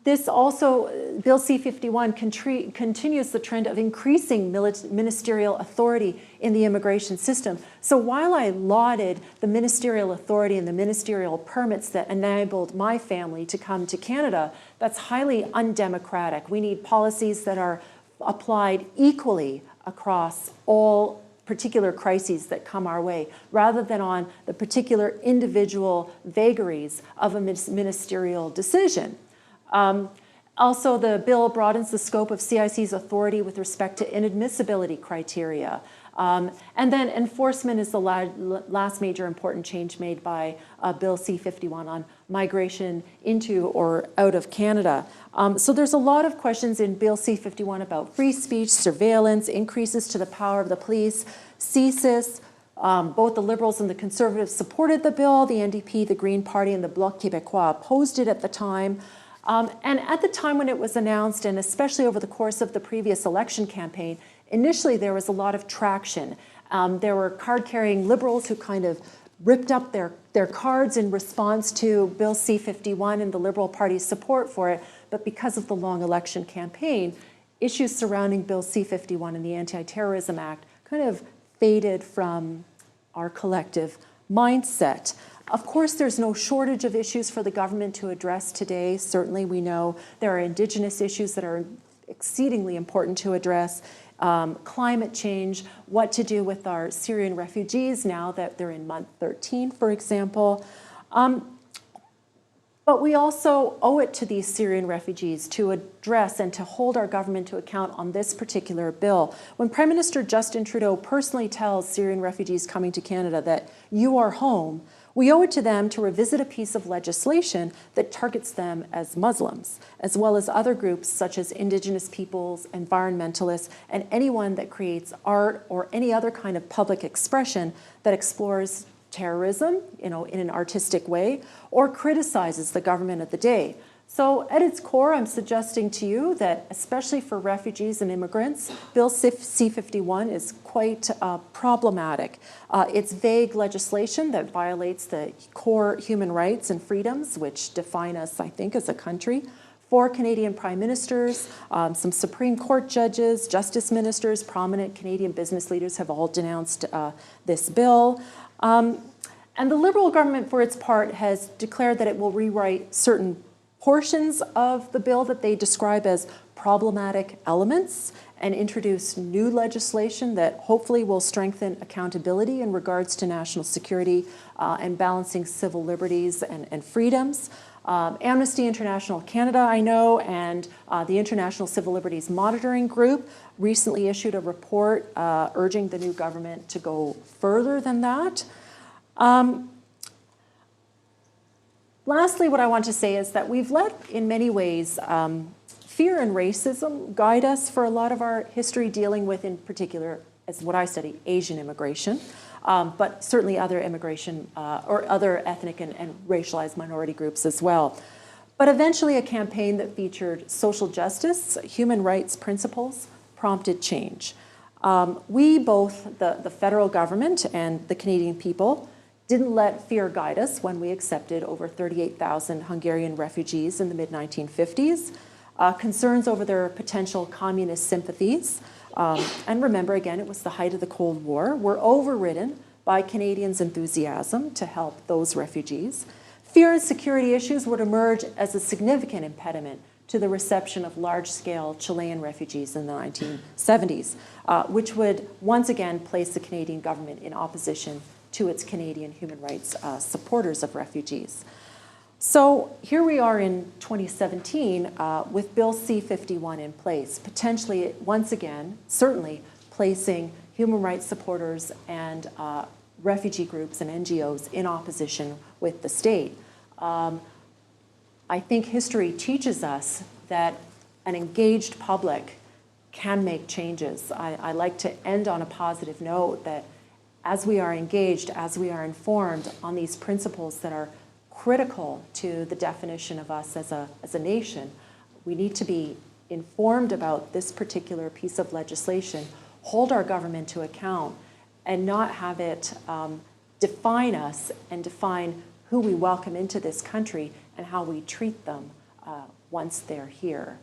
This also, Bill C-51 continues the trend of increasing ministerial authority in the immigration system. So while I lauded the ministerial authority and the ministerial permits that enabled my family to come to Canada, that's highly undemocratic. We need policies that are applied equally across all particular crises that come our way, rather than on the particular individual vagaries of a ministerial decision. Also, the bill broadens the scope of CIC's authority with respect to inadmissibility criteria. And then enforcement is the last major important change made by Bill C-51 on migration into or out of Canada. So there's a lot of questions in Bill C-51 about free speech, surveillance, increases to the power of the police, CSIS. Both the Liberals and the Conservatives supported the bill. The NDP, the Green Party, and the Bloc Québécois opposed it at the time. And at the time when it was announced, and especially over the course of the previous election campaign, initially there was a lot of traction. There were card-carrying Liberals who kind of ripped up their cards in response to Bill C-51 and the Liberal Party's support for it. But because of the long election campaign, issues surrounding Bill C-51 and the Anti-Terrorism Act kind of faded from our collective mindset. Of course, there's no shortage of issues for the government to address today. Certainly, we know there are Indigenous issues that are exceedingly important to address. Climate change, what to do with our Syrian refugees now that they're in month 13, for example. But we also owe it to these Syrian refugees to address and to hold our government to account on this particular bill. When Prime Minister Justin Trudeau personally tells Syrian refugees coming to Canada that you are home, we owe it to them to revisit a piece of legislation that targets them as Muslims, as well as other groups such as Indigenous peoples, environmentalists, and anyone that creates art or any other kind of public expression that explores terrorism, in an artistic way, or criticizes the government of the day. So at its core, I'm suggesting to you that, especially for refugees and immigrants, Bill C-51 is quite problematic. It's vague legislation that violates the core human rights and freedoms, which define us, I think, as a country. 4 Canadian prime ministers, some Supreme Court judges, justice ministers, prominent Canadian business leaders have all denounced this bill. And the Liberal government, for its part, has declared that it will rewrite certain portions of the bill that they describe as problematic elements and introduce new legislation that hopefully will strengthen accountability in regards to national security and balancing civil liberties and freedoms. Amnesty International Canada, I know, and the International Civil Liberties Monitoring Group recently issued a report urging the new government to go further than that. Lastly, what I want to say is that we've let, in many ways, fear and racism guide us for a lot of our history dealing with, in particular, as what I study, Asian immigration, but certainly other immigration or other ethnic and racialized minority groups as well. But eventually a campaign that featured social justice, human rights principles, prompted change. We, both the federal government and the Canadian people, didn't let fear guide us when we accepted over 38,000 Hungarian refugees in the mid-1950s. Concerns over their potential communist sympathies, and remember again, it was the height of the Cold War, were overridden by Canadians' enthusiasm to help those refugees. Fear and security issues would emerge as a significant impediment to the reception of large-scale Chilean refugees in the 1970s, which would once again place the Canadian government in opposition to its Canadian human rights supporters of refugees. So here we are in 2017 with Bill C-51 in place, potentially once again, certainly placing human rights supporters and refugee groups and NGOs in opposition with the state. I think history teaches us that an engaged public can make changes. I like to end on a positive note that as we are engaged, as we are informed on these principles that are critical to the definition of us as a nation, we need to be informed about this particular piece of legislation, hold our government to account, and not have it define us and define who we welcome into this country and how we treat them once they're here.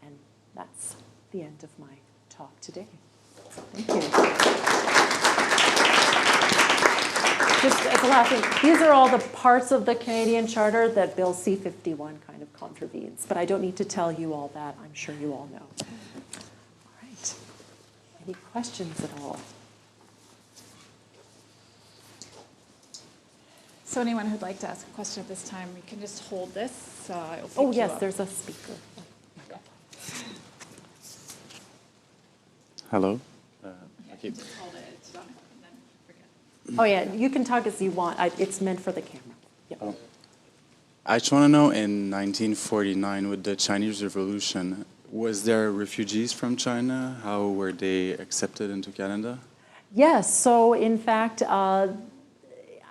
And that's the end of my talk today. Thank you. Just as a last thing, these are all the parts of the Canadian Charter that Bill C-51 kind of contravenes, but I don't need to tell you all that. I'm sure you all know. All right. Any questions at all? So anyone who'd like to ask a question at this time, you can just hold this. It'll pick Oh, you yes, up. there's a speaker. Hello. Just hold it, and then forget. Oh, yeah, you can talk as you want. It's meant for the camera. Yep. Oh. I just want to know, in 1949, with the Chinese Revolution, was there refugees from China? How were they accepted into Canada? Yes, so in fact,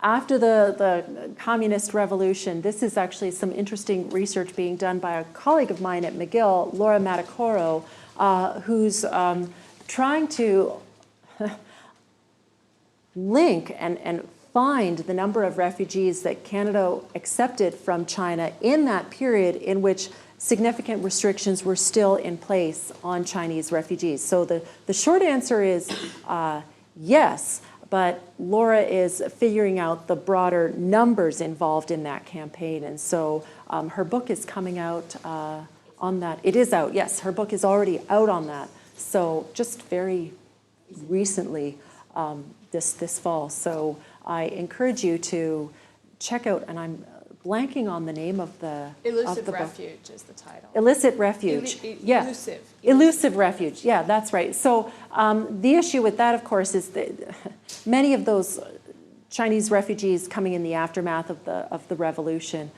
after the Communist Revolution, this is actually some interesting research being done by a colleague of mine at McGill, Laura Matacoro, who's trying to link and find the number of refugees that Canada accepted from China in that period in which significant restrictions were still in place on Chinese refugees. So the short answer is yes, but Laura is figuring out the broader numbers involved in that campaign. And so her book is coming out on that. It is out, yes, her book is already out on that. So just very recently, this fall. So I encourage you to check out, and I'm blanking on the name of the Elusive book. Refuge is the title. Illicit Refuge. Yeah. Elusive. Elusive Refuge. Yeah, that's right. So the issue with that, of course, is that many of those Chinese refugees coming in the aftermath of the revolution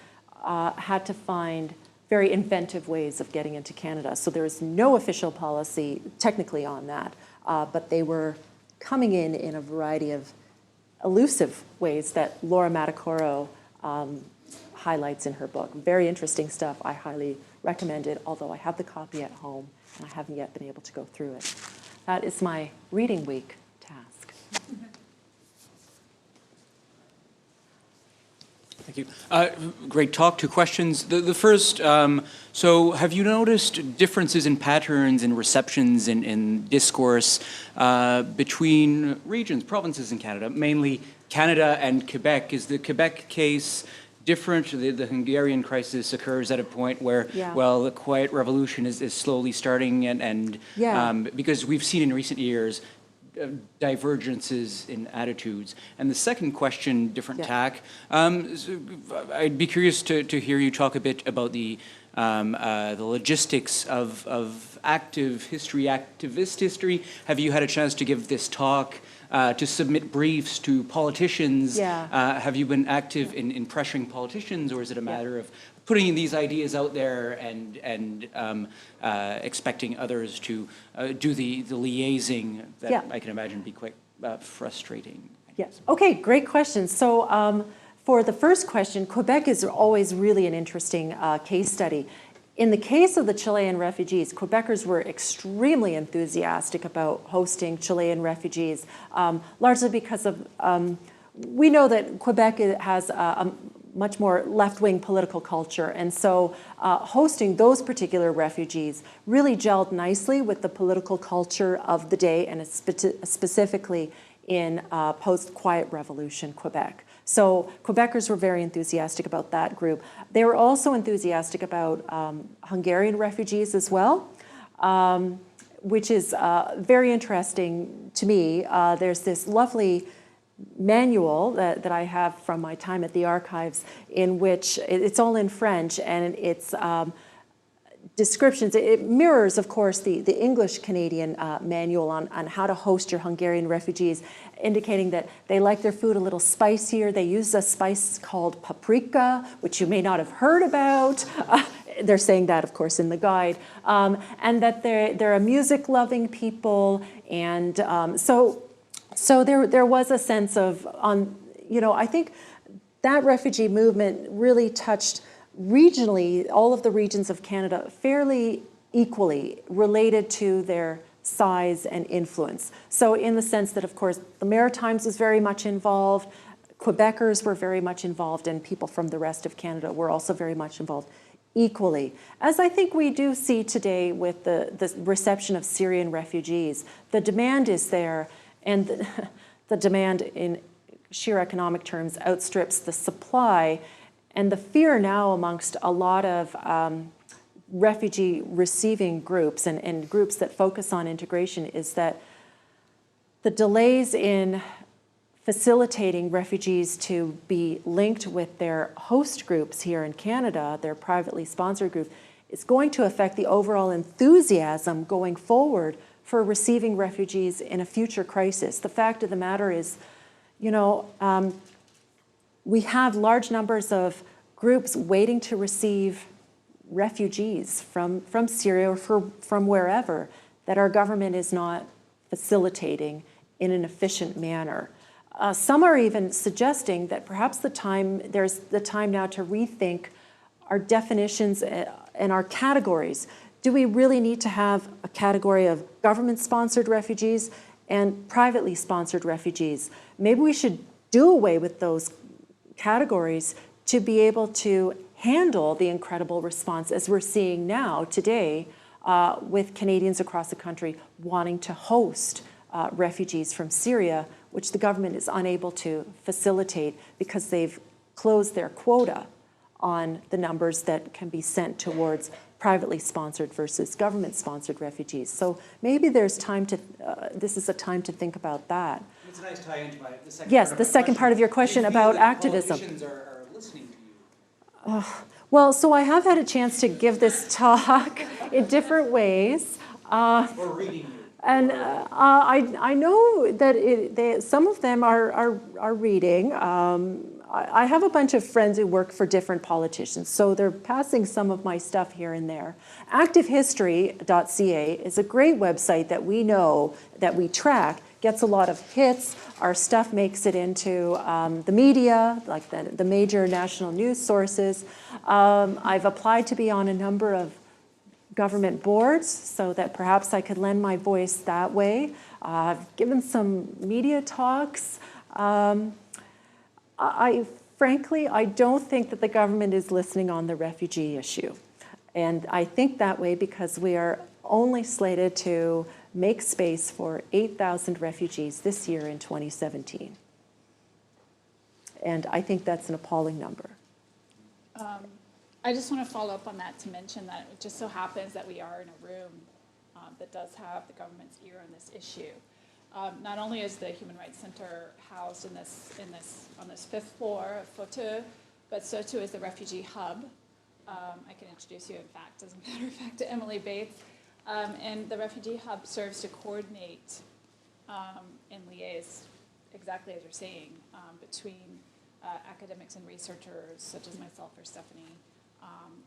had to find very inventive ways of getting into Canada. So there is no official policy technically on that, but they were coming in a variety of elusive ways that Laura Matacoro highlights in her book. Very interesting stuff. I highly recommend it, although I have the copy at home and I haven't yet been able to go through it. That is my reading week task. Thank you. Great talk. 2 questions. The first, so have you noticed differences in patterns and receptions in discourse between regions, provinces in Canada, mainly Canada and Quebec? Is the Quebec case different? The Hungarian crisis occurs at a point where, Yeah. well, the quiet revolution is slowly starting, and Yeah. because we've seen in recent years divergences in attitudes. And the second question, different Yeah. tack, so I'd be curious to hear you talk a bit about the logistics of active history, activist history. Have you had a chance to give this talk, to submit briefs to politicians? Yeah. Have you been active in pressuring politicians, or is it a matter of putting these ideas out there and expecting others to do the liaising that Yeah. I can imagine be quite frustrating? Yes. Okay, great question. So for the first question, Quebec is always really an interesting case study. In the case of the Chilean refugees, Quebecers were extremely enthusiastic about hosting Chilean refugees, largely because of we know that Quebec has a much more left-wing political culture, and so hosting those particular refugees really gelled nicely with the political culture of the day, and specifically in post-Quiet Revolution Quebec. So Quebecers were very enthusiastic about that group. They were also enthusiastic about Hungarian refugees as well, which is very interesting to me. There's this lovely manual that I have from my time at the archives, in which it's all in French, and it's descriptions. It mirrors, of course, the English-Canadian manual on how to host your Hungarian refugees, indicating that they like their food a little spicier. They use a spice called paprika, which you may not have heard about. They're saying that, of course, in the guide. And that they're a music-loving people. And so there was a sense of, I think that refugee movement really touched regionally all of the regions of Canada fairly equally, related to their size and influence. So in the sense that, of course, the Maritimes was very much involved, Quebecers were very much involved, and people from the rest of Canada were also very much involved equally. As I think we do see today with the reception of Syrian refugees, the demand is there, and the demand in sheer economic terms outstrips the supply. And the fear now amongst a lot of refugee receiving groups and groups that focus on integration is that the delays in facilitating refugees to be linked with their host groups here in Canada, their privately sponsored group, is going to affect the overall enthusiasm going forward for receiving refugees in a future crisis. The fact of the matter is, we have large numbers of groups waiting to receive refugees from Syria or from wherever that our government is not facilitating in an efficient manner. Some are even suggesting that perhaps there's the time now to rethink our definitions and our categories. Do we really need to have a category of government-sponsored refugees and privately sponsored refugees? Maybe we should do away with those categories to be able to handle the incredible response as we're seeing now today with Canadians across the country wanting to host refugees from Syria, which the government is unable to facilitate because they've closed their quota on the numbers that can be sent towards privately sponsored versus government-sponsored refugees. So maybe there's time to, this is a time to think about that. It's a nice tie into the second yes, part of the second part of your question about activism. Politicians are listening to you. Well, so I have had a chance to give this talk in different ways. Or reading you. And I know that some of them are reading. I have a bunch of friends who work for different politicians, so they're passing some of my stuff here and there. Activehistory.ca is a great website that we know, that we track, gets a lot of hits. Our stuff makes it into the media, like the major national news sources. I've applied to be on a number of government boards so that perhaps I could lend my voice that way. I've given some media talks. Frankly, I don't think that the government is listening on the refugee issue. And I think that way because we are only slated to make space for 8,000 refugees this year in 2017. And I think that's an appalling number. I just want to follow up on that to mention that it just so happens that we are in a room that does have the government's ear on this issue. Not only is the Human Rights Center housed on this fifth floor of Fauteuil, but so too is the Refugee Hub. I can introduce you, in fact, as a matter of fact, to Emily Bates. And the Refugee Hub serves to coordinate and liaise, exactly as you're saying, between academics and researchers, such as myself or Stephanie,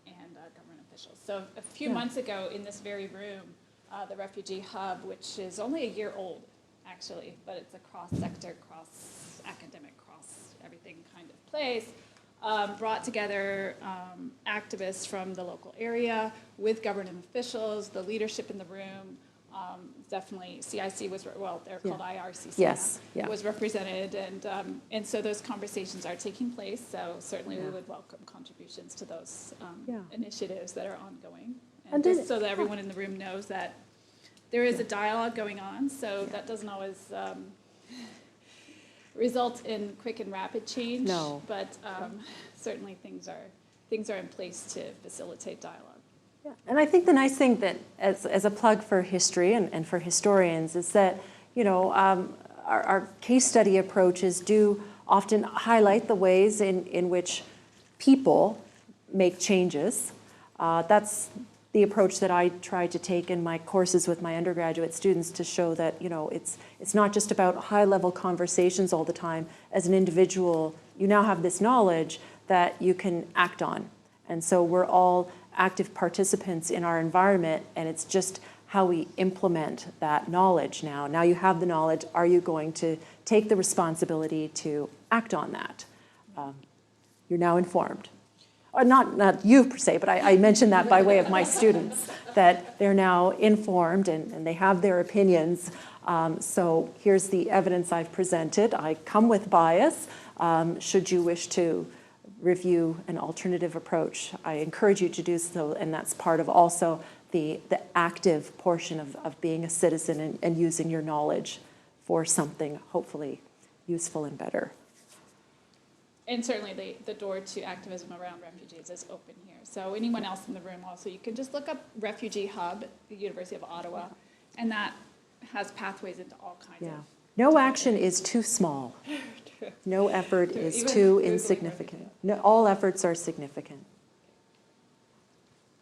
and government officials. So a few months ago, in this very room, the Refugee Hub, which is only a year old, actually, but it's a cross-sector, cross-academic, cross-everything kind of place, brought together activists from the local area with government officials, the leadership in the room, definitely CIC was, well, they're called IRCC Yes, now, yeah. was represented, and so those conversations are taking place, so certainly we would welcome contributions to those initiatives that are ongoing. And then- just so that everyone in the room knows that there is a dialogue going on, so that doesn't always result in quick and rapid change. No. But certainly things are in place to facilitate dialogue. Yeah. And I think the nice thing that, as a plug for history and for historians, is that, our case study approaches do often highlight the ways in which people make changes. That's the approach that I try to take in my courses with my undergraduate students, to show that, it's not just about high-level conversations all the time. As an individual, you now have this knowledge that you can act on. And so we're all active participants in our environment, and it's just how we implement that knowledge now. Now you have the knowledge, are you going to take the responsibility to act on that? You're now informed. Or not you per se, but I mention that by way of my students, that they're now informed and they have their opinions. So here's the evidence I've presented. I come with bias. Should you wish to review an alternative approach, I encourage you to do so, and that's part of also the active portion of being a citizen and using your knowledge for something hopefully useful and better. And certainly the door to activism around refugees is open here. So anyone else in the room also, you can just look up Refugee Hub at the University of Ottawa, and that has pathways into all kinds of. No action is too small. No effort is Even too Googling insignificant. No, all efforts are significant.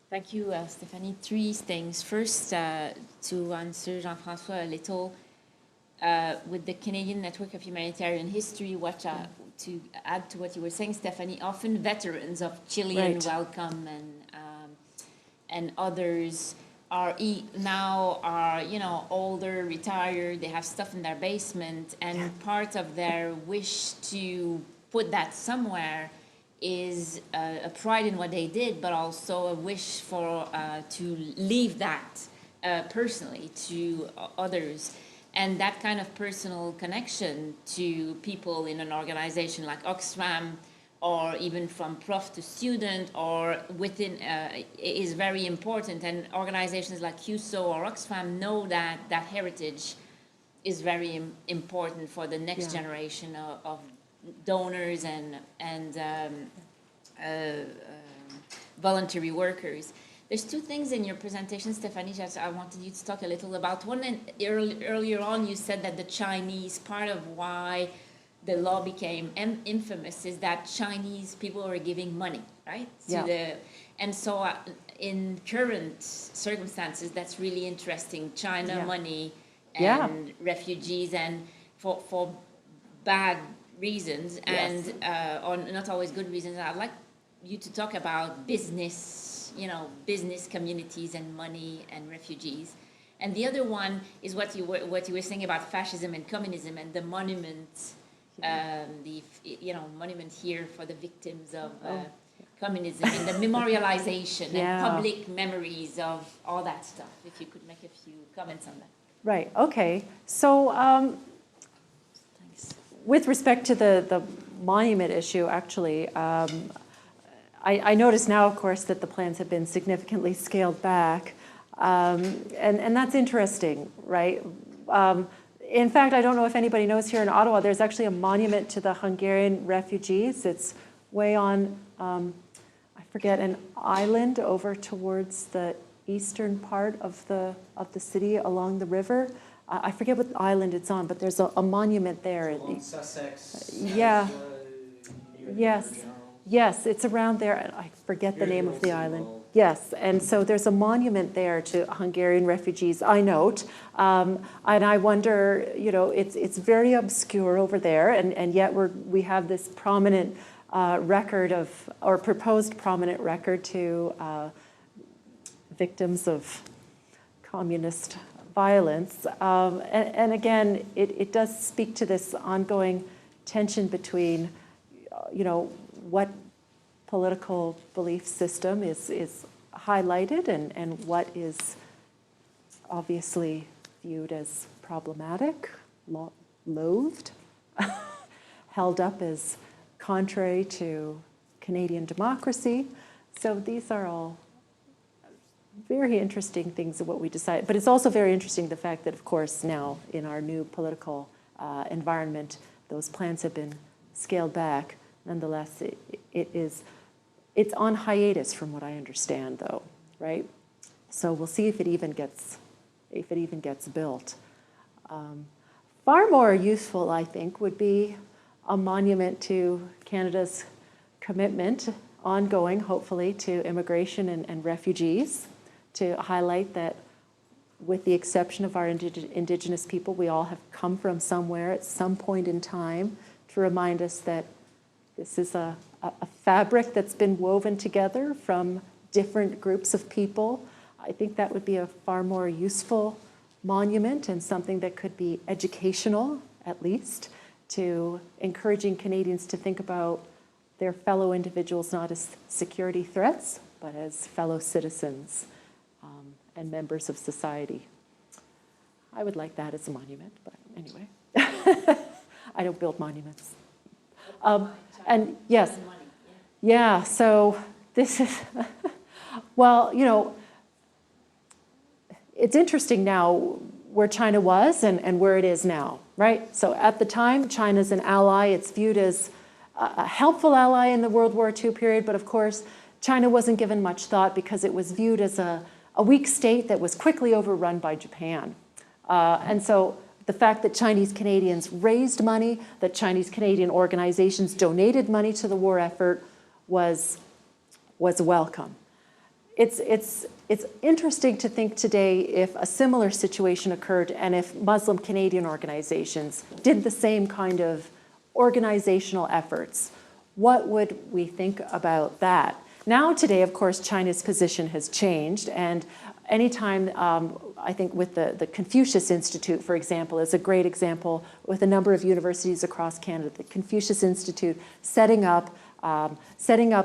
Thank you, Stephanie. Three things. First, to answer Jean-François a little, with the Canadian Network of Humanitarian History, to add to what you were saying, Stephanie, often veterans of Chilean Welcome and others are older, retired, they have stuff in their basement, and part of their wish to put that somewhere is a pride in what they did, but also a wish for to leave that personally to others. And that kind of personal connection to people in an organization like Oxfam, or even from prof to student, or within, is very important. And organizations like CUSO or Oxfam know that that heritage is very important for the next generation of donors and voluntary workers. There's two things in your presentation, Stephanie, that I wanted you to talk a little about. One, earlier on, you said that the Chinese, part of why the law became infamous is that Chinese people were giving money, right? And so in current circumstances, that's really interesting. China money and refugees, and for bad reasons, and on not always good reasons. I'd like you to talk about business communities and money and refugees. And the other one is what you were saying about fascism and communism and the monument, monument here for the victims of communism, and the memorialization and public memories of all that stuff. If you could make a few comments on that. Right, okay. So with respect to the monument issue, actually, I notice now, of course, that the plans have been significantly scaled back, and that's interesting, right? In fact, I don't know if anybody knows, here in Ottawa, there's actually a monument to the Hungarian refugees. It's way on, I forget, an island over towards the eastern part of the city along the river. I forget what island it's on, but there's a monument there. Along Sussex. Yes, it's around there. I forget the name of the island. Yes, and so there's a monument there to Hungarian refugees, I note. And I wonder, it's very obscure over there, and yet we have this prominent record of, or proposed prominent record to victims of communist violence. And again, it does speak to this ongoing tension between, what political belief system is highlighted and what is obviously viewed as problematic, loathed, held up as contrary to Canadian democracy. So these are all very interesting things of what we decide. But it's also very interesting the fact that, of course, now in our new political environment, those plans have been scaled back. Nonetheless, it's on hiatus from what I understand, though, right? So we'll see if it even gets built. Far more useful, I think, would be a monument to Canada's commitment, ongoing, hopefully, to immigration and refugees, to highlight that with the exception of our Indigenous people, we all have come from somewhere at some point in time, to remind us that this is a fabric that's been woven together from different groups of people. I think that would be a far more useful monument and something that could be educational, at least, to encouraging Canadians to think about their fellow individuals not as security threats, but as fellow citizens and members of society. I would like that as a monument, but anyway. I don't build monuments. And yes, yeah, so this is, well, you know, it's interesting now where China was and where it is now, right? So at the time, China's an ally. It's viewed as a helpful ally in the World War II period, but of course, China wasn't given much thought because it was viewed as a weak state that was quickly overrun by Japan. And so the fact that Chinese Canadians raised money, that Chinese Canadian organizations donated money to the war effort was welcome. It's interesting to think today if a similar situation occurred and if Muslim Canadian organizations did the same kind of organizational efforts. What would we think about that? Now today, of course, China's position has changed, and anytime, I think with the Confucius Institute, for example, is a great example with a number of universities across Canada. The Confucius Institute setting up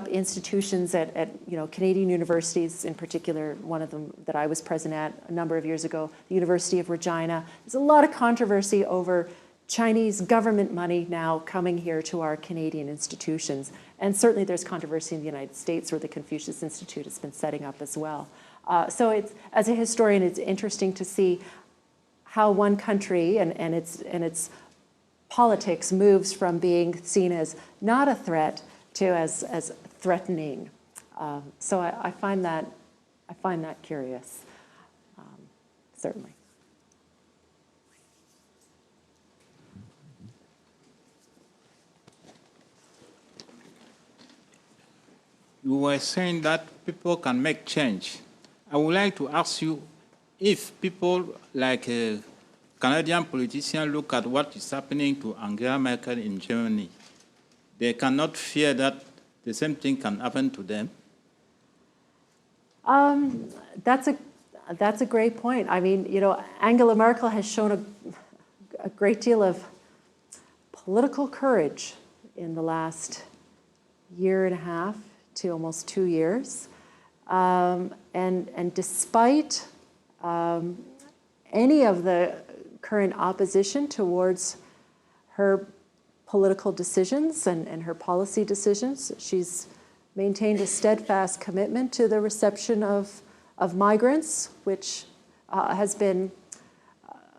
institutions at Canadian universities, in particular, one of them that I was present at a number of years ago, the University of Regina. There's a lot of controversy over Chinese government money now coming here to our Canadian institutions. And certainly there's controversy in the United States where the Confucius Institute has been setting up as well. So it's, as a historian, it's interesting to see how one country and its politics moves from being seen as not a threat to as threatening. So I find that curious, certainly. You were saying that people can make change. I would like to ask you if people like Canadian politicians look at what is happening to Angela Merkel in Germany, they cannot fear that the same thing can happen to them? That's a great point. I mean, Angela Merkel has shown a great deal of political courage in the last year and a half to almost 2 years. And despite any of the current opposition towards her political decisions and her policy decisions, she's maintained a steadfast commitment to the reception of migrants, which has been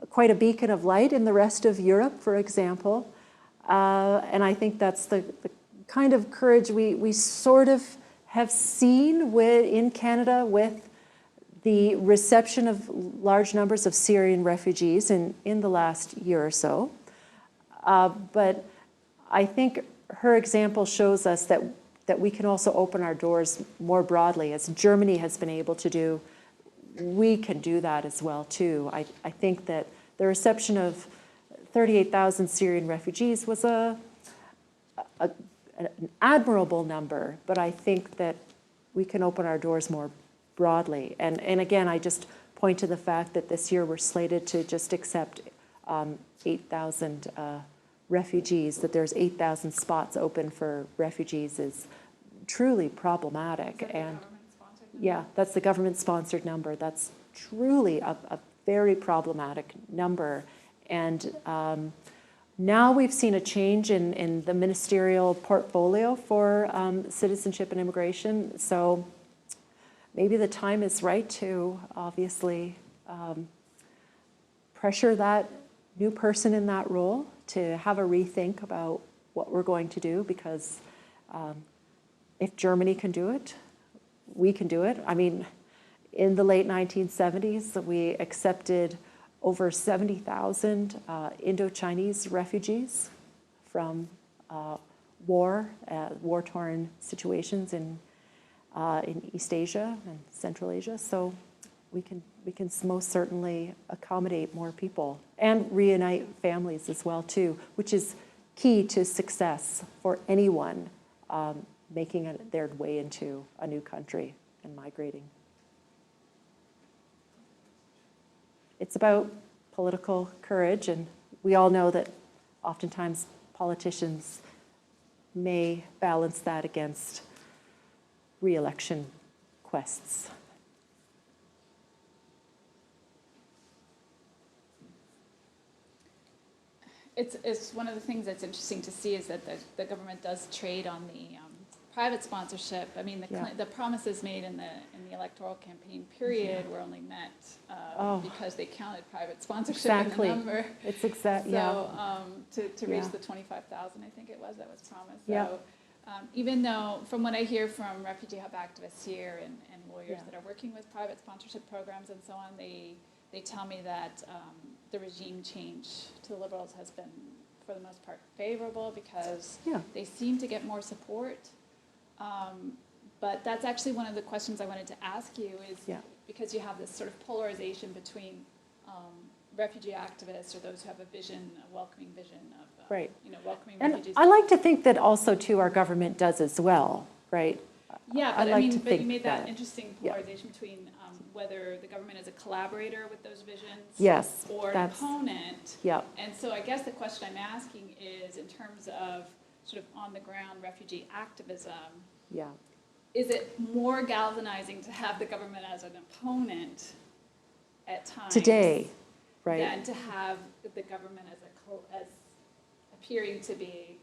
quite a beacon of light in the rest of Europe, for example. And I think that's the kind of courage we sort of have seen in Canada with the reception of large numbers of Syrian refugees in the last year or so. But I think her example shows us that we can also open our doors more broadly. As Germany has been able to do, we can do that as well too. I think that the reception of 38,000 Syrian refugees was an admirable number, but I think that we can open our doors more broadly. And again, I just point to the fact that this year we're slated to just accept 8,000 refugees, that there's 8,000 spots open for refugees is truly problematic. And yeah, that's the government-sponsored number. That's truly a very problematic number. And now we've seen a change in the ministerial portfolio for citizenship and immigration. So maybe the time is right to obviously pressure that new person in that role to have a rethink about what we're going to do, because if Germany can do it, we can do it. I mean, in the late 1970s, we accepted over 70,000 Indo-Chinese refugees from war-torn situations in East Asia and Central Asia. So we can most certainly accommodate more people and reunite families as well too, which is key to success for anyone making their way into a new country and migrating. It's about political courage, and we all know that oftentimes politicians may balance that against re-election quests. It's one of the things that's interesting to see is that the government does trade on the private sponsorship. I mean, the promises made in the electoral campaign period were only met because they counted private sponsorship in the number. It's exactly, so to reach the 25,000, I think it was, that was promised. So even though, from what I hear from Refugee Hub activists here and lawyers that are working with private sponsorship programs and so on, they tell me that the regime change to the Liberals has been, for the most part, favorable because they seem to get more support. But that's actually one of the questions I wanted to ask you is because you have this sort of polarization between refugee activists or those who have a vision, a welcoming vision of welcoming refugees. And I like to think that also too our government does as well, right? Yeah, but I mean, but you made that interesting polarization between whether the government is a collaborator with those visions or an opponent. And so I guess the question I'm asking is in terms of sort of on-the-ground refugee activism, is it more galvanizing to have the government as an opponent at times today, than to have the government as appearing to be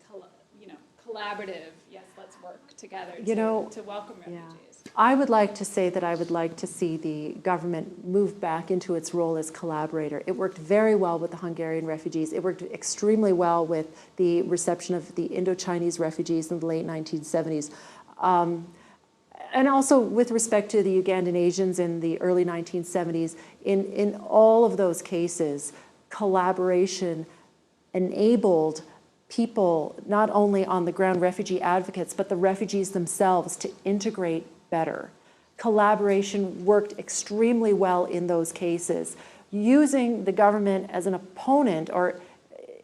collaborative? Yes, let's work together to welcome refugees. I would like to say that I would like to see the government move back into its role as collaborator. It worked very well with the Hungarian refugees. It worked extremely well with the reception of the Indo-Chinese refugees in the late 1970s. And also with respect to the Ugandan Asians in the early 1970s, in all of those cases, collaboration enabled people, not only on the ground refugee advocates, but the refugees themselves to integrate better. Collaboration worked extremely well in those cases. Using the government as an opponent, or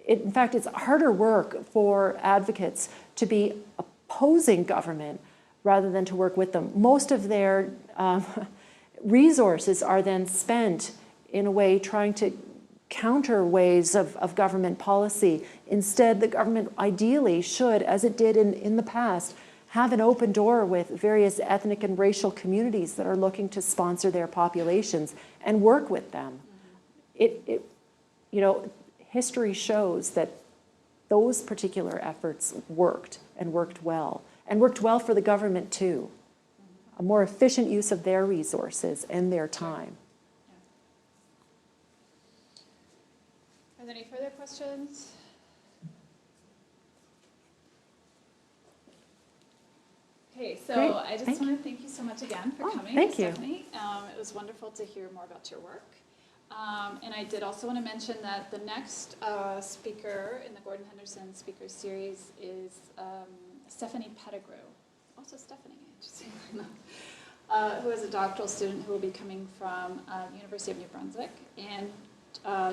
in fact, it's harder work for advocates to be opposing government rather than to work with them. Most of their resources are then spent in a way trying to counter ways of government policy. Instead, the government ideally should, as it did in the past, have an open door with various ethnic and racial communities that are looking to sponsor their populations and work with them. History shows that those particular efforts worked and worked well for the government too. A more efficient use of their resources and their time. Are there any further questions? Okay, so Great. I just want to thank you so much again for coming, thank you. Stephanie. It was wonderful to hear more about your work. And I did also want to mention that the next speaker in the Gordon Henderson Speaker Series is Stephanie Pettigrew. Also Stephanie, interestingly enough, who is a doctoral student who will be coming from the University of New Brunswick. And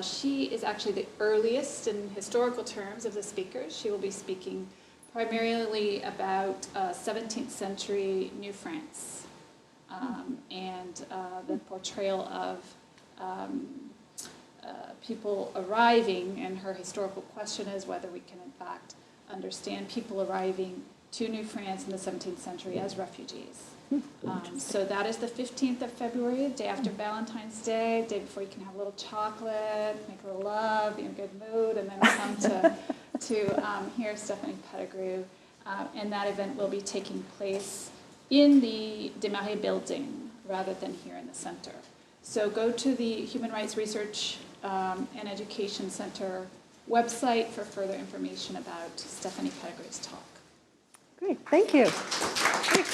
she is actually the earliest in historical terms of the speakers. She will be speaking primarily about 17th century New France and the portrayal of people arriving, and her historical question is whether we can in fact understand people arriving to New France in the 17th century as refugees. So that is the 15th of February, the day after Valentine's Day, day before you can have a little chocolate, make a little love, be in a good mood, and then come to hear Stephanie Pettigrew. And that event will be taking place in the Desmarais building rather than here in the center. So go to the Human Rights Research and Education Center website for further information about Stephanie Pettigrew's talk. Great, thank you. Great.